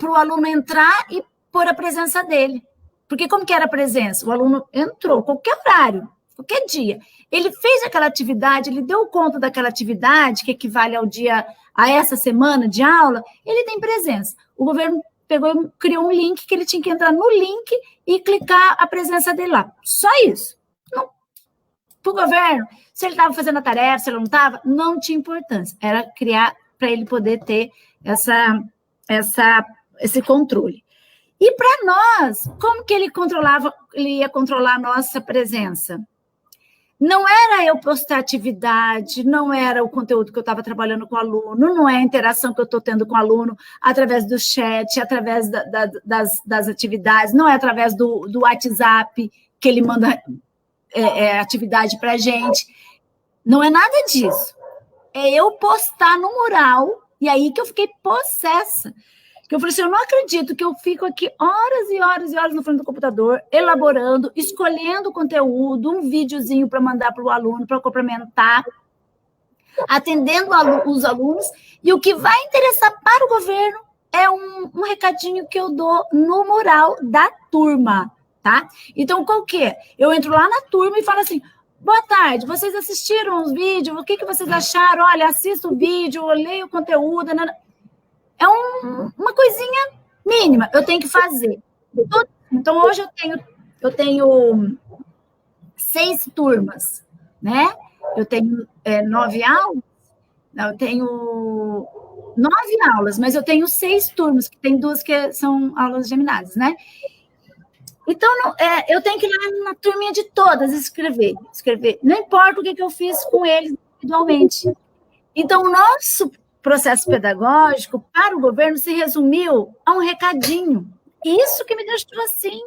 o aluno entrar e pôr a presença dele. Porque como que era a presença? O aluno entrou, qualquer horário, qualquer dia. Ele fez aquela atividade, ele deu conta daquela atividade, que equivale a essa semana de aula, ele tem presença. O governo pegou e criou um link que ele tinha que entrar no link e clicar a presença dele lá. Só isso. Para o governo, se ele estava fazendo a tarefa, se ele não estava, não tinha importância. Era criar para ele poder ter esse controle. E para nós, como que ele ia controlar a nossa presença? Não era eu postar atividade, não era o conteúdo que eu estava trabalhando com o aluno, não é a interação que eu estou tendo com o aluno através do chat, através das atividades, não é através do WhatsApp que ele manda atividade para a gente. Não é nada disso. É eu postar no mural. E aí que eu fiquei possessa. Que eu falei assim, eu não acredito que eu fico aqui horas e horas e horas no frente do computador, elaborando, escolhendo o conteúdo, um videozinho para mandar para o aluno, para complementar. atendendo os alunos, e o que vai interessar para o governo é um recadinho que eu dou no mural da turma, tá? Então, qual que é? Eu entro lá na turma e falo assim, boa tarde, vocês assistiram os vídeos, o que vocês acharam? Olha, assisto o vídeo, leio o conteúdo, é uma coisinha mínima, eu tenho que fazer. Então, hoje eu tenho 6 turmas, né? Eu tenho 9 aulas, eu tenho 9 aulas, mas eu tenho 6 turmas, que tem 2 que são aulas geminadas, né? Então, eu tenho que ir lá na turminha de todas escrever. Não importa o que eu fiz com eles individualmente. Então, o nosso processo pedagógico para o governo se resumiu a um recadinho. Isso que me deixou assim,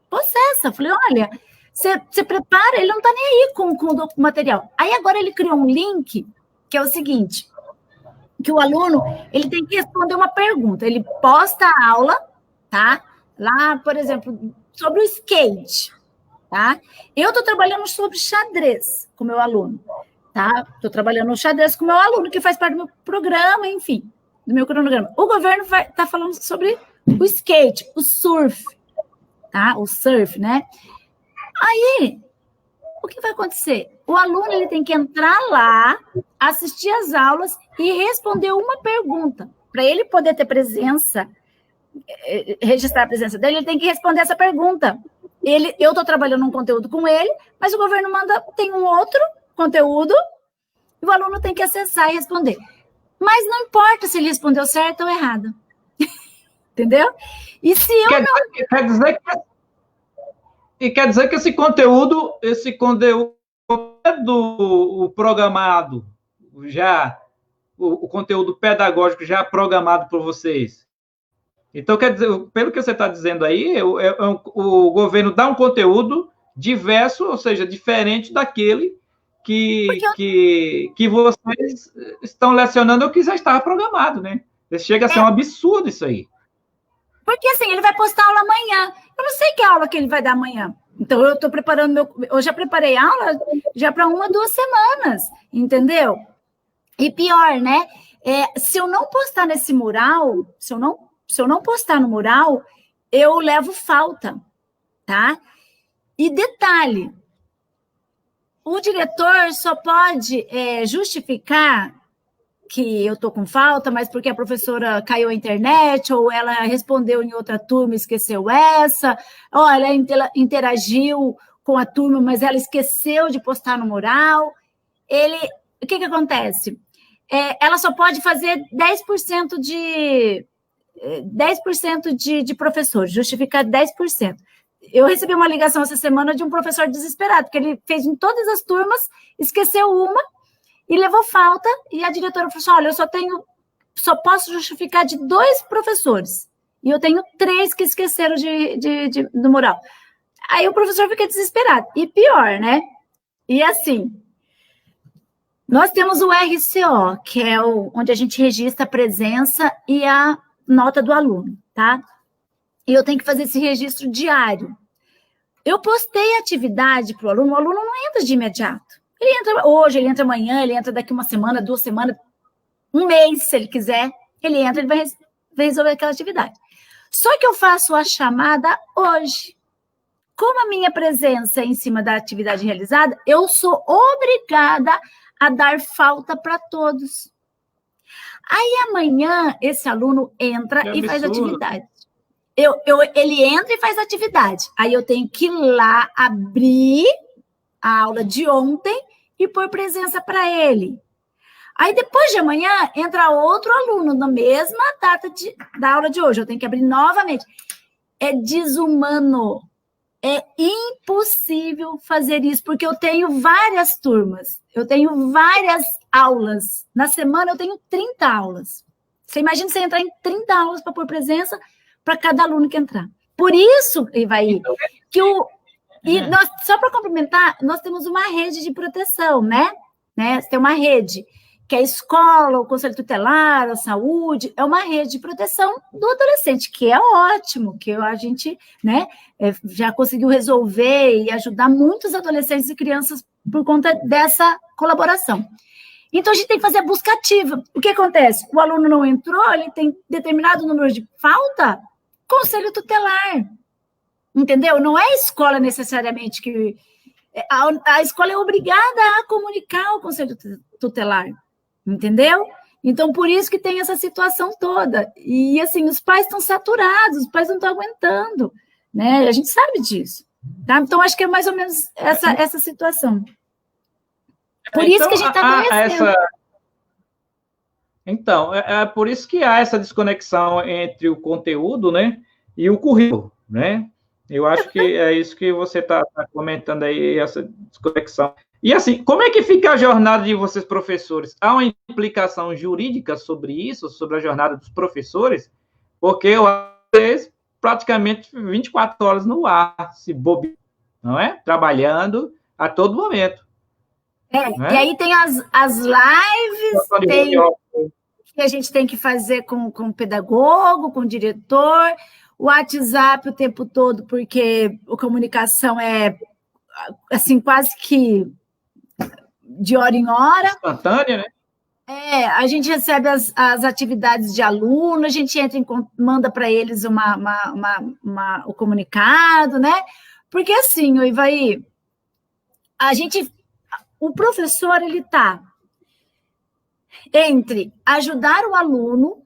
possessa. Falei, olha, você prepara, ele não está nem aí com o material. Aí agora ele criou um link, que é o seguinte, que o aluno ele tem que responder uma pergunta. Ele posta a aula, tá? Lá, por exemplo, sobre o skate, tá? Eu estou trabalhando sobre xadrez com o meu aluno, tá? Estou trabalhando no xadrez com o meu aluno, que faz parte do meu programa, enfim, do meu cronograma. O governo está falando sobre o skate, o surf, tá? O surf, né? Aí, o que vai acontecer? O aluno ele tem que entrar lá, assistir às aulas e responder uma pergunta. Para ele poder ter presença, registrar a presença dele, ele tem que responder essa pergunta. Eu estou trabalhando um conteúdo com ele, mas o governo tem um outro conteúdo e o aluno tem que acessar e responder. Mas não importa se ele respondeu certo ou errado. Entendeu? E se eu quer dizer que esse conteúdo é do programado, já o conteúdo pedagógico já programado por vocês. Então, quer dizer, pelo que você está dizendo aí, o governo dá um conteúdo diverso, ou seja, diferente daquele que vocês estão lecionando ou que já estava programado, né? Chega a ser um absurdo isso aí. Porque, assim, ele vai postar aula amanhã. Eu não sei que aula que ele vai dar amanhã. Então, eu estou preparando eu já preparei aula já para 1 ou 2 semanas, entendeu? E pior, né? Se eu não postar nesse mural, se eu não postar no mural, eu levo falta, tá? E detalhe, o diretor só pode justificar que eu estou com falta, mas porque a professora caiu a internet, ou ela respondeu em outra turma e esqueceu essa, ou ela interagiu com a turma, mas ela esqueceu de postar no mural. O que acontece? Ela só pode fazer 10% de professores, justificar 10%. Eu recebi uma ligação essa semana de um professor desesperado, porque ele fez em todas as turmas, esqueceu uma, e levou falta, e a diretora falou assim, olha, eu só posso justificar de 2 professores, e eu tenho 3 que esqueceram do mural. Aí o professor fica desesperado, e pior, né? E assim, nós temos o RCO, que é onde a gente registra a presença e a nota do aluno, tá? E eu tenho que fazer esse registro diário. Eu postei atividade para o aluno não entra de imediato. Ele entra hoje, ele entra amanhã, ele entra daqui 1 semana, 2 semanas, 1 mês, se ele quiser, ele entra, ele vai resolver aquela atividade. Só que eu faço a chamada hoje. Como a minha presença é em cima da atividade realizada, eu sou obrigada a dar falta para todos. Aí amanhã esse aluno entra e faz atividade. Ele entra e faz atividade. Aí eu tenho que ir lá abrir a aula de ontem e pôr presença para ele. Aí depois de amanhã entra outro aluno na mesma data da aula de hoje. Eu tenho que abrir novamente. É desumano. É impossível fazer isso, porque eu tenho várias turmas, eu tenho várias aulas. Na semana eu tenho 30 aulas. Você imagina você entrar em 30 aulas para pôr presença para cada aluno que entrar. Por isso, Ivaí, nós, só para complementar, nós temos uma rede de proteção, né? Você tem uma rede, que é a escola, o conselho tutelar, a saúde, é uma rede de proteção do adolescente, que é ótimo, que a gente, né, já conseguiu resolver e ajudar muitos adolescentes e crianças por conta dessa colaboração. Então, a gente tem que fazer a busca ativa. O que acontece? O aluno não entrou, ele tem determinado número de falta, conselho tutelar. Entendeu? Não é a escola necessariamente que... A escola é obrigada a comunicar o conselho tutelar. Entendeu? Então, por isso que tem essa situação toda. E, assim, os pais estão saturados, os pais não estão aguentando, né? A gente sabe disso. Tá? Então, acho que é mais ou menos essa situação. Por isso que a gente está adoecendo. Então, é por isso que há essa desconexão entre o conteúdo, né, e o currículo, né? Eu acho que é isso que você está comentando aí, essa desconexão. E assim, como é que fica a jornada de vocês, professores? Há uma implicação jurídica sobre isso, sobre a jornada dos professores? Porque vocês praticamente 24 horas no ar, se bobear, não é? Trabalhando a todo momento. E aí tem as lives, que a gente tem que fazer com o pedagogo, com o diretor, o WhatsApp o tempo todo, porque a comunicação é, assim, quase que de hora em hora. Instantânea, né? A gente recebe as atividades de aluno, a gente manda para eles o comunicado, né? Porque assim, Ivaí, o professor, ele está entre ajudar o aluno,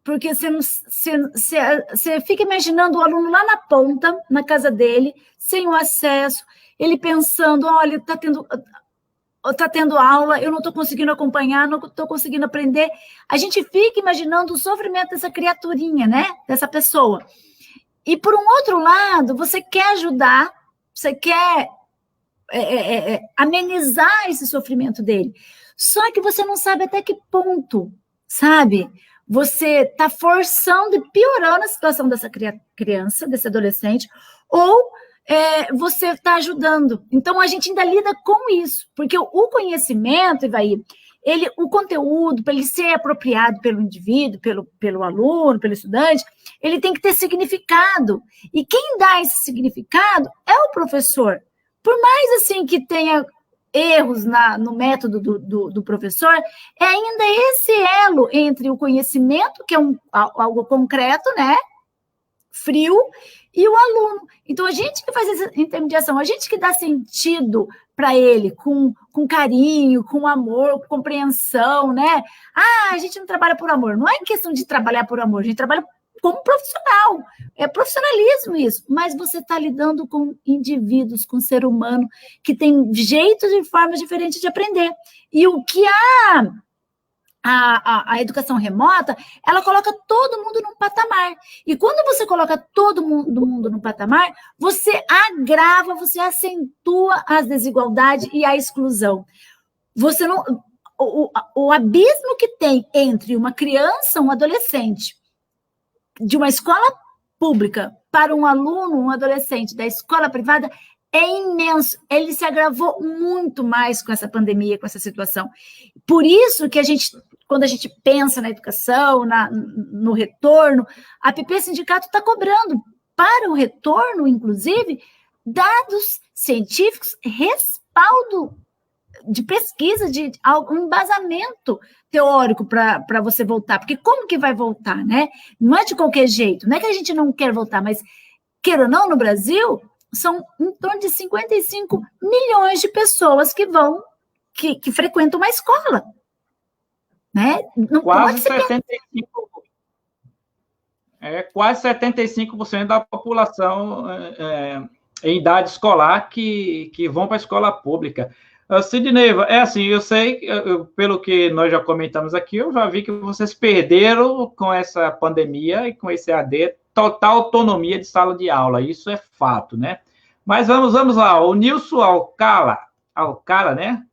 porque você fica imaginando o aluno lá na ponta, na casa dele, sem o acesso, ele pensando, olha, está tendo aula, eu não estou conseguindo acompanhar, não estou conseguindo aprender. A gente fica imaginando o sofrimento dessa criaturinha, né? Dessa pessoa. E, por um outro lado, você quer ajudar, você quer amenizar esse sofrimento dele. Só que você não sabe até que ponto, sabe? Você está forçando e piorando a situação dessa criança, desse adolescente, ou você está ajudando. Então, a gente ainda lida com isso, porque o conhecimento, Ivaí, o conteúdo, para ele ser apropriado pelo indivíduo, pelo aluno, pelo estudante, ele tem que ter significado. E quem dá esse significado é o professor. Por mais assim que tenha erros no método do professor, é ainda esse elo entre o conhecimento, que é algo concreto, né? Frio, e o aluno. Então, a gente que faz essa intermediação, a gente que dá sentido para ele, com carinho, com amor, com compreensão, né? A gente não trabalha por amor. Não é questão de trabalhar por amor, a gente trabalha como profissional. É profissionalismo isso. Mas você está lidando com indivíduos, com ser humano, que tem jeitos e formas diferentes de aprender. E o que a educação remota, ela coloca todo mundo num patamar. E quando você coloca todo mundo num patamar, você agrava, você acentua as desigualdades e a exclusão. Você não... O abismo que tem entre uma criança, um adolescente, de uma escola pública para um aluno, um adolescente da escola privada, é imenso. Ele se agravou muito mais com essa pandemia, com essa situação. Por isso que quando a gente pensa na educação, no retorno, a PP Sindicato está cobrando para o retorno, inclusive, dados científicos, respaldo de pesquisa, de algum embasamento teórico para você voltar. Porque como que vai voltar, né? Não é de qualquer jeito. Não é que a gente não quer voltar, mas, queira ou não, no Brasil, são em torno de 55 milhões de pessoas que frequentam uma escola. Né? Não quase 75% da população em idade escolar que vão para a escola pública. Sidneiva, assim, eu sei, pelo que nós já comentamos aqui, eu já vi que vocês perderam com essa pandemia e com esse AD total autonomia de sala de aula, isso é fato, né? Mas vamos lá, o Nilson Alcala, né?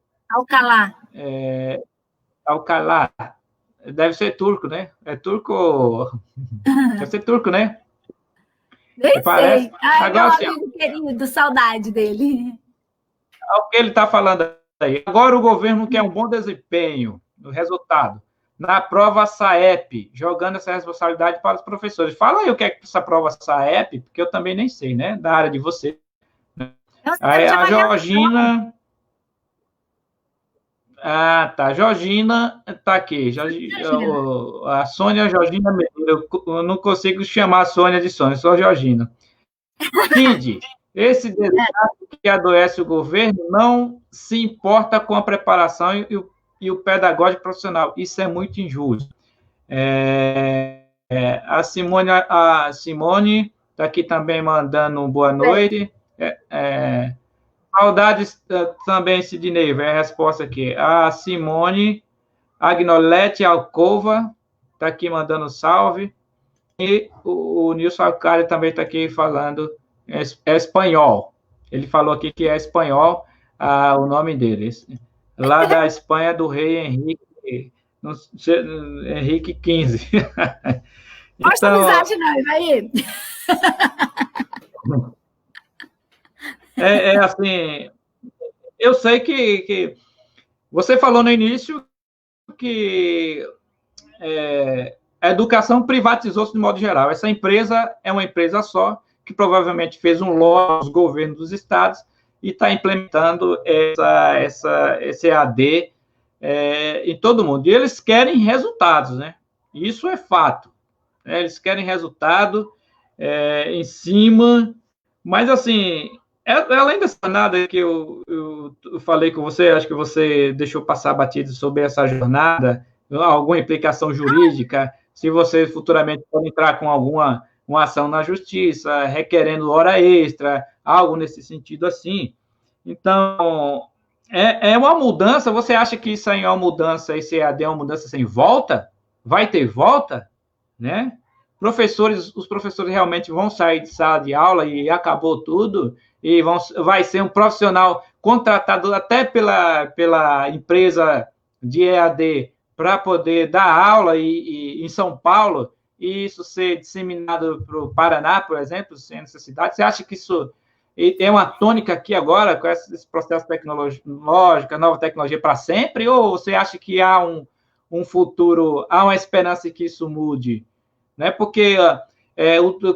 Alcalá, deve ser turco, né? É turco, deve ser turco, né? Nem parece. Sei. Ai, meu amigo querido, saudade dele. O que ele está falando aí? Agora o governo quer um bom desempenho no resultado. Na prova SAEP, jogando essa responsabilidade para os professores. Fala aí o que é essa prova SAEP, porque eu também nem sei, né? Da área de você. Aí a Georgina... Ah, tá. Georgina está aqui. A Sônia Georgina Medeiros. Eu não consigo chamar a Sônia de Sônia, só Georgina. Kid, esse desastre que adoece o governo não se importa com a preparação e o pedagógico profissional. Isso é muito injusto. A Simone está aqui também mandando um boa noite. Saudades também, Sidney, vem a resposta aqui. A Simone Agnolete Alcova está aqui mandando salve. E o Nilson Alcário também está aqui falando espanhol. Ele falou aqui que é espanhol o nome dele. Lá da Espanha, do rei Henrique XV. Força amizade, não, vai. Assim, eu sei que você falou no início que a educação privatizou-se de modo geral. Essa empresa é uma empresa só, que provavelmente fez um lobby aos governos dos estados e está implementando esse EAD em todo mundo. E eles querem resultados, né? Isso é fato. Eles querem resultado em cima, mas assim, além dessa nada que eu falei com você, acho que você deixou passar batido sobre essa jornada, alguma implicação jurídica, se você futuramente pode entrar com uma ação na justiça, requerendo hora extra, algo nesse sentido assim. Então, é uma mudança, você acha que isso aí é uma mudança, esse EAD é uma mudança sem volta? Vai ter volta? Né? Os professores realmente vão sair de sala de aula e acabou tudo, e vai ser um profissional contratado até pela empresa de EAD para poder dar aula em São Paulo, e isso ser disseminado para o Paraná, por exemplo, sem necessidade. Você acha que isso é uma tônica aqui agora, com esse processo tecnológico, nova tecnologia para sempre, ou você acha que há um futuro, há uma esperança que isso mude? Né? Porque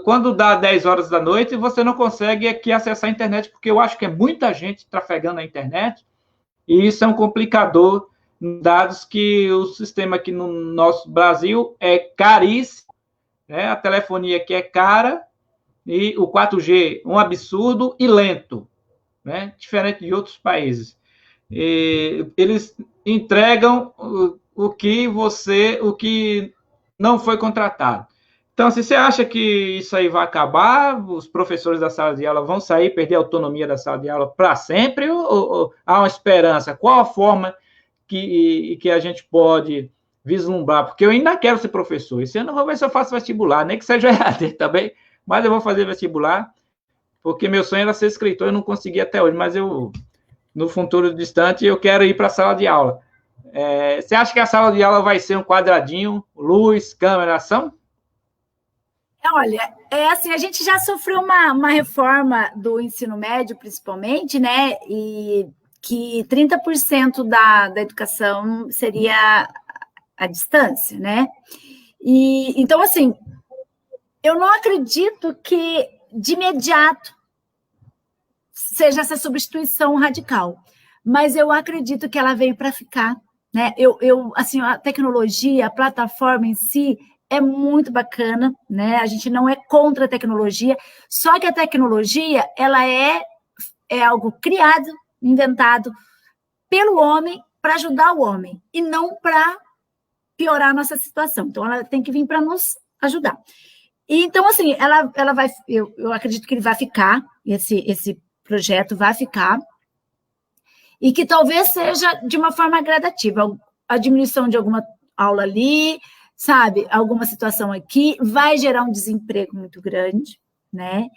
quando dá 10 horas da noite, você não consegue aqui acessar a internet, porque eu acho que é muita gente trafegando na internet, e isso é um complicador, dados que o sistema aqui no nosso Brasil é caríssimo, né? A telefonia aqui é cara, e o 4G um absurdo e lento, né? Diferente de outros países. E eles entregam o que não foi contratado. Então, se você acha que isso aí vai acabar, os professores da sala de aula vão sair, perder a autonomia da sala de aula para sempre, ou há uma esperança? Qual a forma que a gente pode vislumbrar? Porque eu ainda quero ser professor. Esse ano eu vou ver se eu faço vestibular, nem que seja EAD também, mas eu vou fazer vestibular, porque meu sonho era ser escritor, eu não consegui até hoje, mas no futuro distante, eu quero ir para a sala de aula. Você acha que a sala de aula vai ser um quadradinho, luz, câmera, ação? Olha, assim, a gente já sofreu uma reforma do ensino médio, principalmente, né? E que 30% da educação seria à distância, né? E então, assim, eu não acredito que de imediato seja essa substituição radical, mas eu acredito que ela veio para ficar, né? Assim, a tecnologia, a plataforma em si é muito bacana, né? A gente não é contra a tecnologia, só que a tecnologia, ela é algo criado, inventado pelo homem para ajudar o homem e não para piorar a nossa situação. Então, ela tem que vir para nos ajudar. E, então, assim, ela vai, eu acredito que ele vai ficar, esse projeto vai ficar, e que talvez seja de uma forma gradativa, a diminuição de alguma aula ali, sabe, alguma situação aqui, vai gerar um desemprego muito grande, né?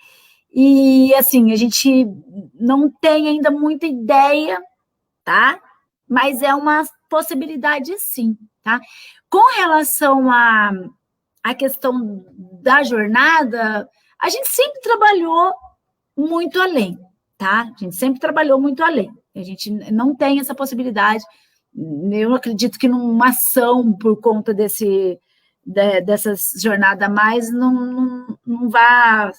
E, assim, a gente não tem ainda muita ideia, tá? Mas é uma possibilidade, sim, tá? Com relação à questão da jornada, a gente sempre trabalhou muito além, tá? A gente sempre trabalhou muito além. A gente não tem essa possibilidade. Eu acredito que numa ação por conta dessas jornadas a mais não vai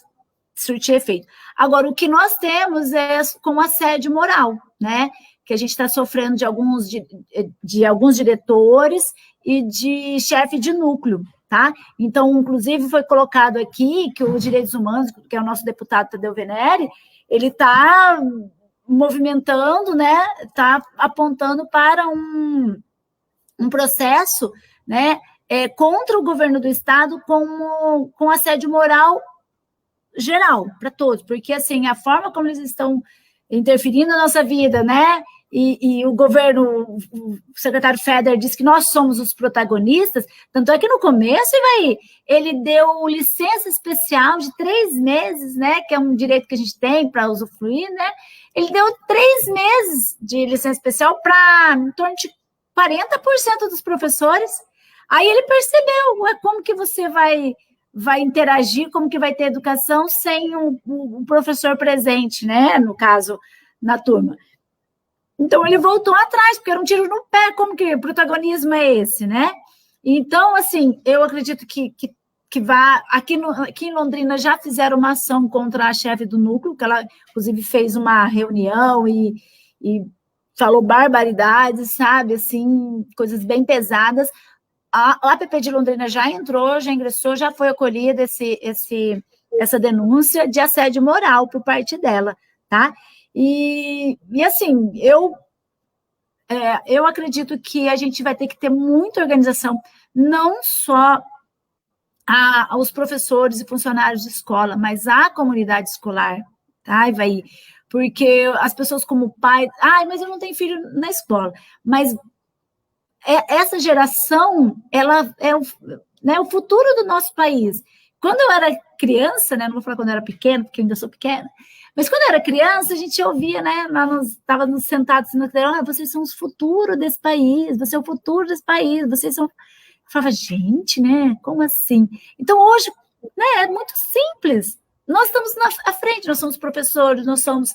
surtir efeito. Agora, o que nós temos é com assédio moral, né? que a gente está sofrendo de alguns diretores e de chefe de núcleo, tá? Então, inclusive, foi colocado aqui que os Direitos Humanos, que é o nosso deputado Tadeu Venere, ele está movimentando, né? Está apontando para um processo, né? Contra o governo do estado com assédio moral geral para todos, porque assim a forma como eles estão interferindo na nossa vida, né? E o governo, o secretário Feder disse que nós somos os protagonistas, tanto é que no começo, ele deu licença especial de 3 meses, né? Que é um direito que a gente tem para usufruir, né? Ele deu 3 meses de licença especial para em torno de 40% dos professores. Aí ele percebeu, como que você vai interagir, como que vai ter educação sem o professor presente, né? No caso, na turma. Então, ele voltou atrás, porque era um tiro no pé, como que o protagonismo é esse, né? Então, assim, eu acredito que vá... Aqui em Londrina já fizeram uma ação contra a chefe do núcleo, que ela, inclusive, fez uma reunião e falou barbaridades, sabe? Assim, coisas bem pesadas. A APP de Londrina já entrou, já ingressou, já foi acolhida essa denúncia de assédio moral por parte dela, tá? E assim, eu acredito que a gente vai ter que ter muita organização, não só aos professores e funcionários de escola, mas à comunidade escolar, tá, Ivaí? Porque as pessoas como pai, mas eu não tenho filho na escola, mas essa geração, ela é o futuro do nosso país. Quando eu era criança, né, não vou falar quando eu era pequena, porque eu ainda sou pequena, mas quando eu era criança, a gente ouvia, né, estávamos sentados na cadeira, vocês são os futuros desse país, você é o futuro desse país, vocês são... Eu falava, gente, né, como assim? Então, hoje, né, é muito simples. Nós estamos à frente, nós somos professores, nós somos,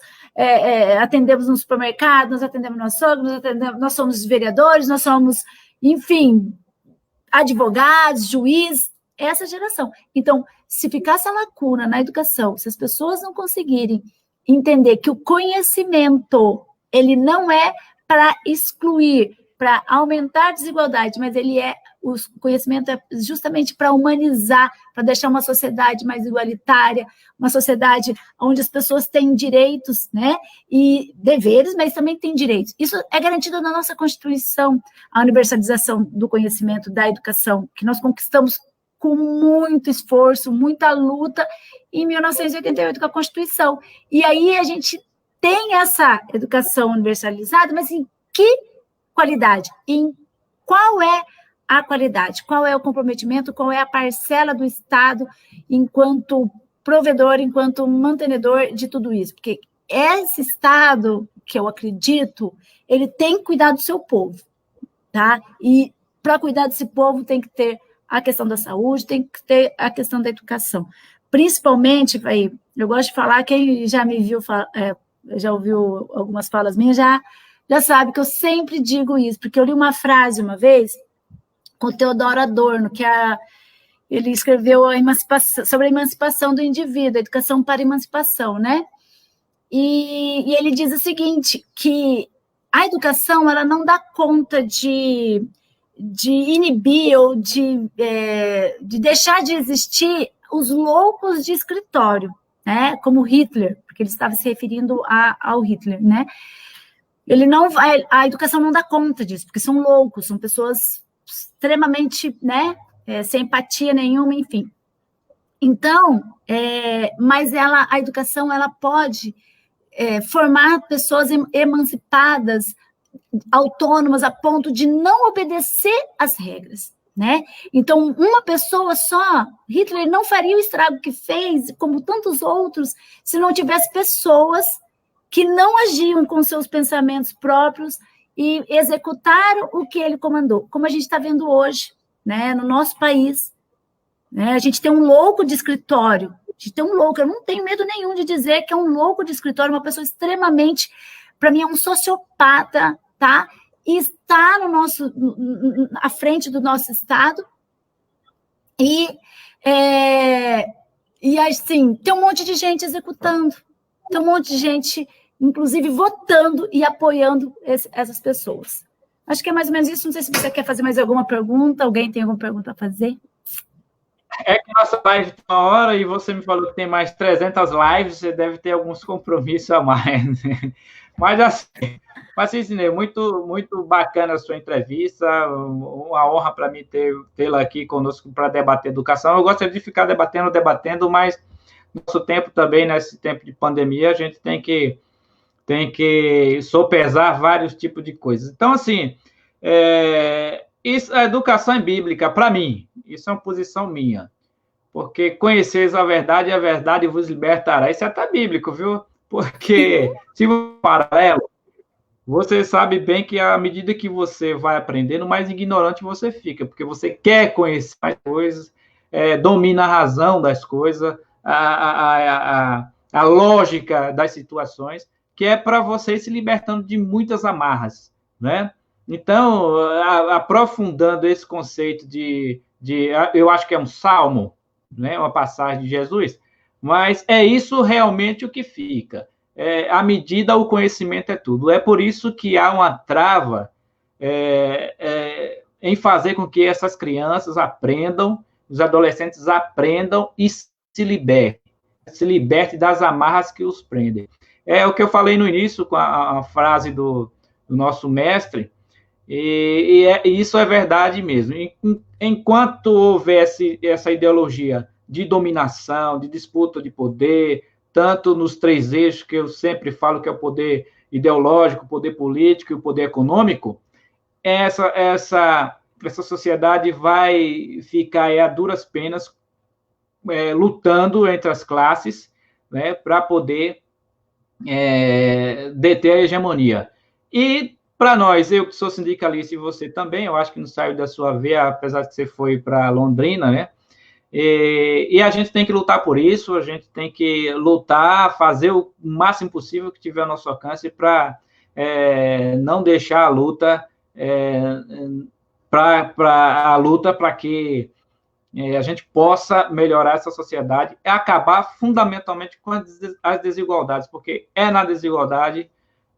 atendemos no supermercado, nós atendemos no açougue, nós somos vereadores, nós somos, enfim, advogados, juízes, essa geração. Então, se ficar essa lacuna na educação, se as pessoas não conseguirem entender que o conhecimento, ele não é para excluir, para aumentar a desigualdade, mas o conhecimento é justamente para humanizar, para deixar uma sociedade mais igualitária, uma sociedade onde as pessoas têm direitos, né, e deveres, mas também têm direitos. Isso é garantido na nossa Constituição, a universalização do conhecimento, da educação, que nós conquistamos com muito esforço, muita luta, em 1988 com a Constituição. E aí a gente tem essa educação universalizada, mas em que qualidade? Em qual é a qualidade? Qual é o comprometimento? Qual é a parcela do Estado enquanto provedor, enquanto mantenedor de tudo isso? Porque esse Estado, que eu acredito, ele tem que cuidar do seu povo, tá? E para cuidar desse povo tem que ter a questão da saúde, tem que ter a questão da educação. Principalmente, eu gosto de falar, quem já me viu, já ouviu algumas falas minhas, já sabe que eu sempre digo isso, porque eu li uma frase uma vez com o Theodor Adorno, ele escreveu sobre a emancipação do indivíduo, a educação para a emancipação, né? E ele diz o seguinte, que a educação ela não dá conta de inibir ou de deixar de existir os loucos de escritório, né? Como Hitler, porque ele estava se referindo ao Hitler, né? A educação não dá conta disso, porque são loucos, são pessoas extremamente, né, sem empatia nenhuma, enfim. Então, mas a educação ela pode formar pessoas emancipadas, autônomas, a ponto de não obedecer às regras, né? Então, uma pessoa só, Hitler não faria o estrago que fez, como tantos outros, se não tivesse pessoas que não agiam com seus pensamentos próprios e executaram o que ele comandou, como a gente está vendo hoje, né, no nosso país. Né? A gente tem um louco de escritório, eu não tenho medo nenhum de dizer que é um louco de escritório, uma pessoa extremamente, para mim, é um sociopata, tá? E está à frente do nosso Estado, e assim, tem um monte de gente executando, tem um monte de gente inclusive votando e apoiando essas pessoas. Acho que é mais ou menos isso. Não sei se você quer fazer mais alguma pergunta. Alguém tem alguma pergunta a fazer? É que nossa live tem 1 hora e você me falou que tem mais 300 lives, você deve ter alguns compromissos a mais. Mas assim, Sidney, muito, muito bacana a sua entrevista, uma honra para mim tê-la aqui conosco para debater educação. Eu gostaria de ficar debatendo, mas nosso tempo também, nesse tempo de pandemia, a gente tem que sopesar vários tipos de coisas. Então, assim, a educação é bíblica, para mim, isso é uma posição minha, porque conheceis a verdade e a verdade vos libertará. Isso é até bíblico, viu? Porque, se for paralelo, você sabe bem que à medida que você vai aprendendo, mais ignorante você fica, porque você quer conhecer mais coisas, domina a razão das coisas, a lógica das situações, que é para você ir se libertando de muitas amarras, né? Então, aprofundando esse conceito eu acho que é um salmo, né? Uma passagem de Jesus, mas é isso realmente o que fica. À medida, o conhecimento é tudo. É por isso que há uma trava em fazer com que essas crianças aprendam, os adolescentes aprendam e se liberte das amarras que os prendem. É o que eu falei no início com a frase do nosso mestre, e isso é verdade mesmo. Enquanto houvesse essa ideologia de dominação, de disputa de poder, tanto nos 3 eixos que eu sempre falo que é o poder ideológico, o poder político e o poder econômico, essa sociedade vai ficar a duras penas lutando entre as classes, né, para poder deter a hegemonia. E, para nós, eu que sou sindicalista e você também, eu acho que não saiu da sua veia, apesar de que você foi para Londrina, né? E a gente tem que lutar por isso, a gente tem que lutar, fazer o máximo possível que tiver ao nosso alcance para não deixar a luta para que a gente possa melhorar essa sociedade e acabar fundamentalmente com as desigualdades, porque é na desigualdade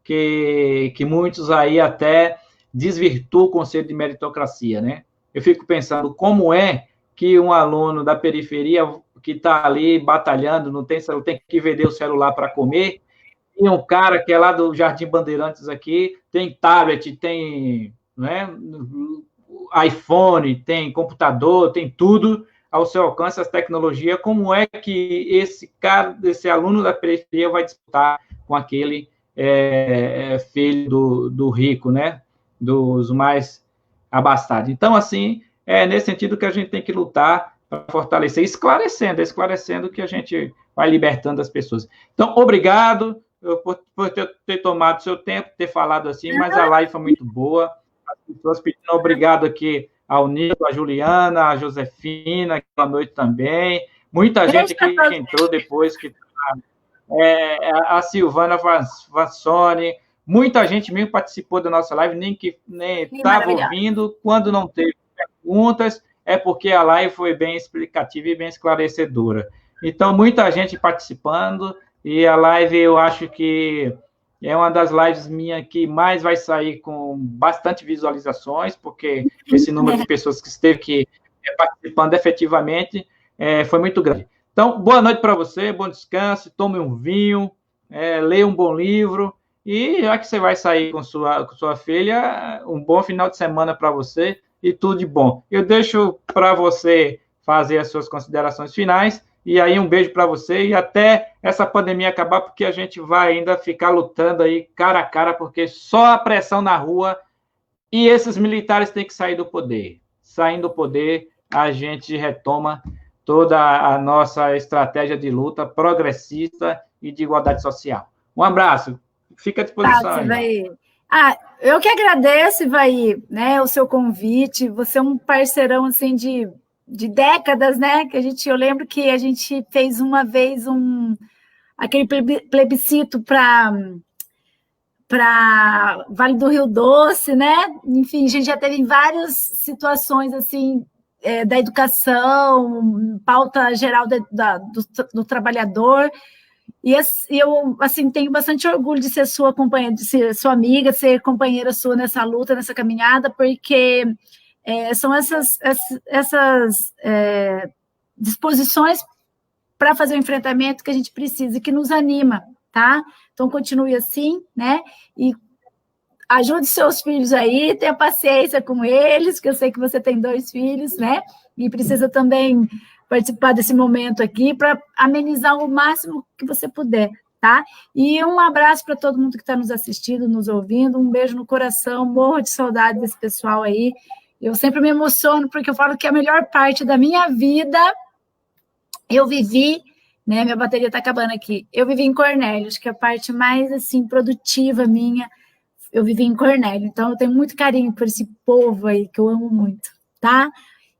que muitos aí até desvirtuam o conceito de meritocracia, né? Eu fico pensando como é que um aluno da periferia que está ali batalhando, não tem celular, tem que vender o celular para comer, e um cara que é lá do Jardim Bandeirantes aqui, tem tablet, tem, né, iPhone, tem computador, tem tudo ao seu alcance, as tecnologias, como é que esse aluno da periferia vai disputar com aquele filho do rico, né? Dos mais abastados. Então, assim, é nesse sentido que a gente tem que lutar para fortalecer, esclarecendo que a gente vai libertando as pessoas. Então, obrigado por ter tomado seu tempo, ter falado assim, mas a live foi muito boa. As pessoas pedindo obrigado aqui ao Nico, a Juliana, a Josefina, boa noite também. Muita gente aqui que entrou depois, a Silvana Vassoni, muita gente mesmo participou da nossa live, nem estava ouvindo. Quando não teve perguntas, é porque a live foi bem explicativa e bem esclarecedora. Então, muita gente participando, e a live eu acho que é uma das lives minhas que mais vai sair com bastante visualizações, porque esse número de pessoas que esteve aqui participando efetivamente foi muito grande. Então, boa noite para você, bom descanso, tome um vinho, leia um bom livro, e já que você vai sair com sua filha, um bom final de semana para você e tudo de bom. Eu deixo para você fazer as suas considerações finais, e aí um beijo para você e até essa pandemia acabar, porque a gente vai ainda ficar lutando aí cara a cara, porque só a pressão na rua e esses militares têm que sair do poder. Saindo do poder, a gente retoma toda a nossa estratégia de luta progressista e de igualdade social. Um abraço, fica à disposição. Eu que agradeço, Ivaí, né, o seu convite. Você é um parceirão assim de décadas, né? Eu lembro que a gente fez uma vez aquele plebiscito para Vale do Rio Doce, né? Enfim, a gente já teve várias situações assim da educação, pauta geral do trabalhador. E eu, assim, tenho bastante orgulho de ser sua companheira, de ser sua amiga, de ser companheira sua nessa luta, nessa caminhada, porque são essas disposições para fazer o enfrentamento que a gente precisa, que nos anima, tá? Então, continue assim, né? E ajude seus filhos aí, tenha paciência com eles, que eu sei que você tem 2 filhos, né? E precisa também participar desse momento aqui para amenizar o máximo que você puder, tá? E um abraço para todo mundo que está nos assistindo, nos ouvindo, um beijo no coração, morro de saudade desse pessoal aí. Eu sempre me emociono, porque eu falo que a melhor parte da minha vida eu vivi, né? Minha bateria está acabando aqui. Eu vivi em Cornélio, acho que a parte mais, assim, produtiva minha, eu vivi em Cornélio, então eu tenho muito carinho por esse povo aí, que eu amo muito, tá?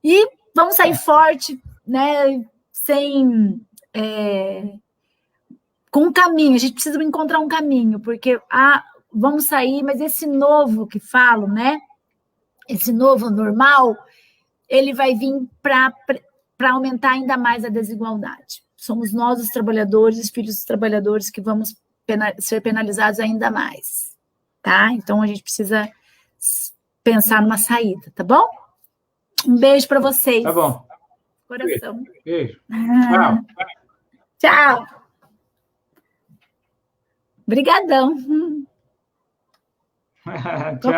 E vamos sair forte, né? Com um caminho, a gente precisa encontrar um caminho, porque vamos sair, mas esse novo que falo, né? Esse novo normal, ele vai vir para aumentar ainda mais a desigualdade. Somos nós, os trabalhadores, os filhos dos trabalhadores, que vamos ser penalizados ainda mais, tá? Então, a gente precisa pensar numa saída, tá bom? Um beijo para vocês. Tá bom. Coração. Beijo. Tchau. Tchau. Obrigadão. Tchau.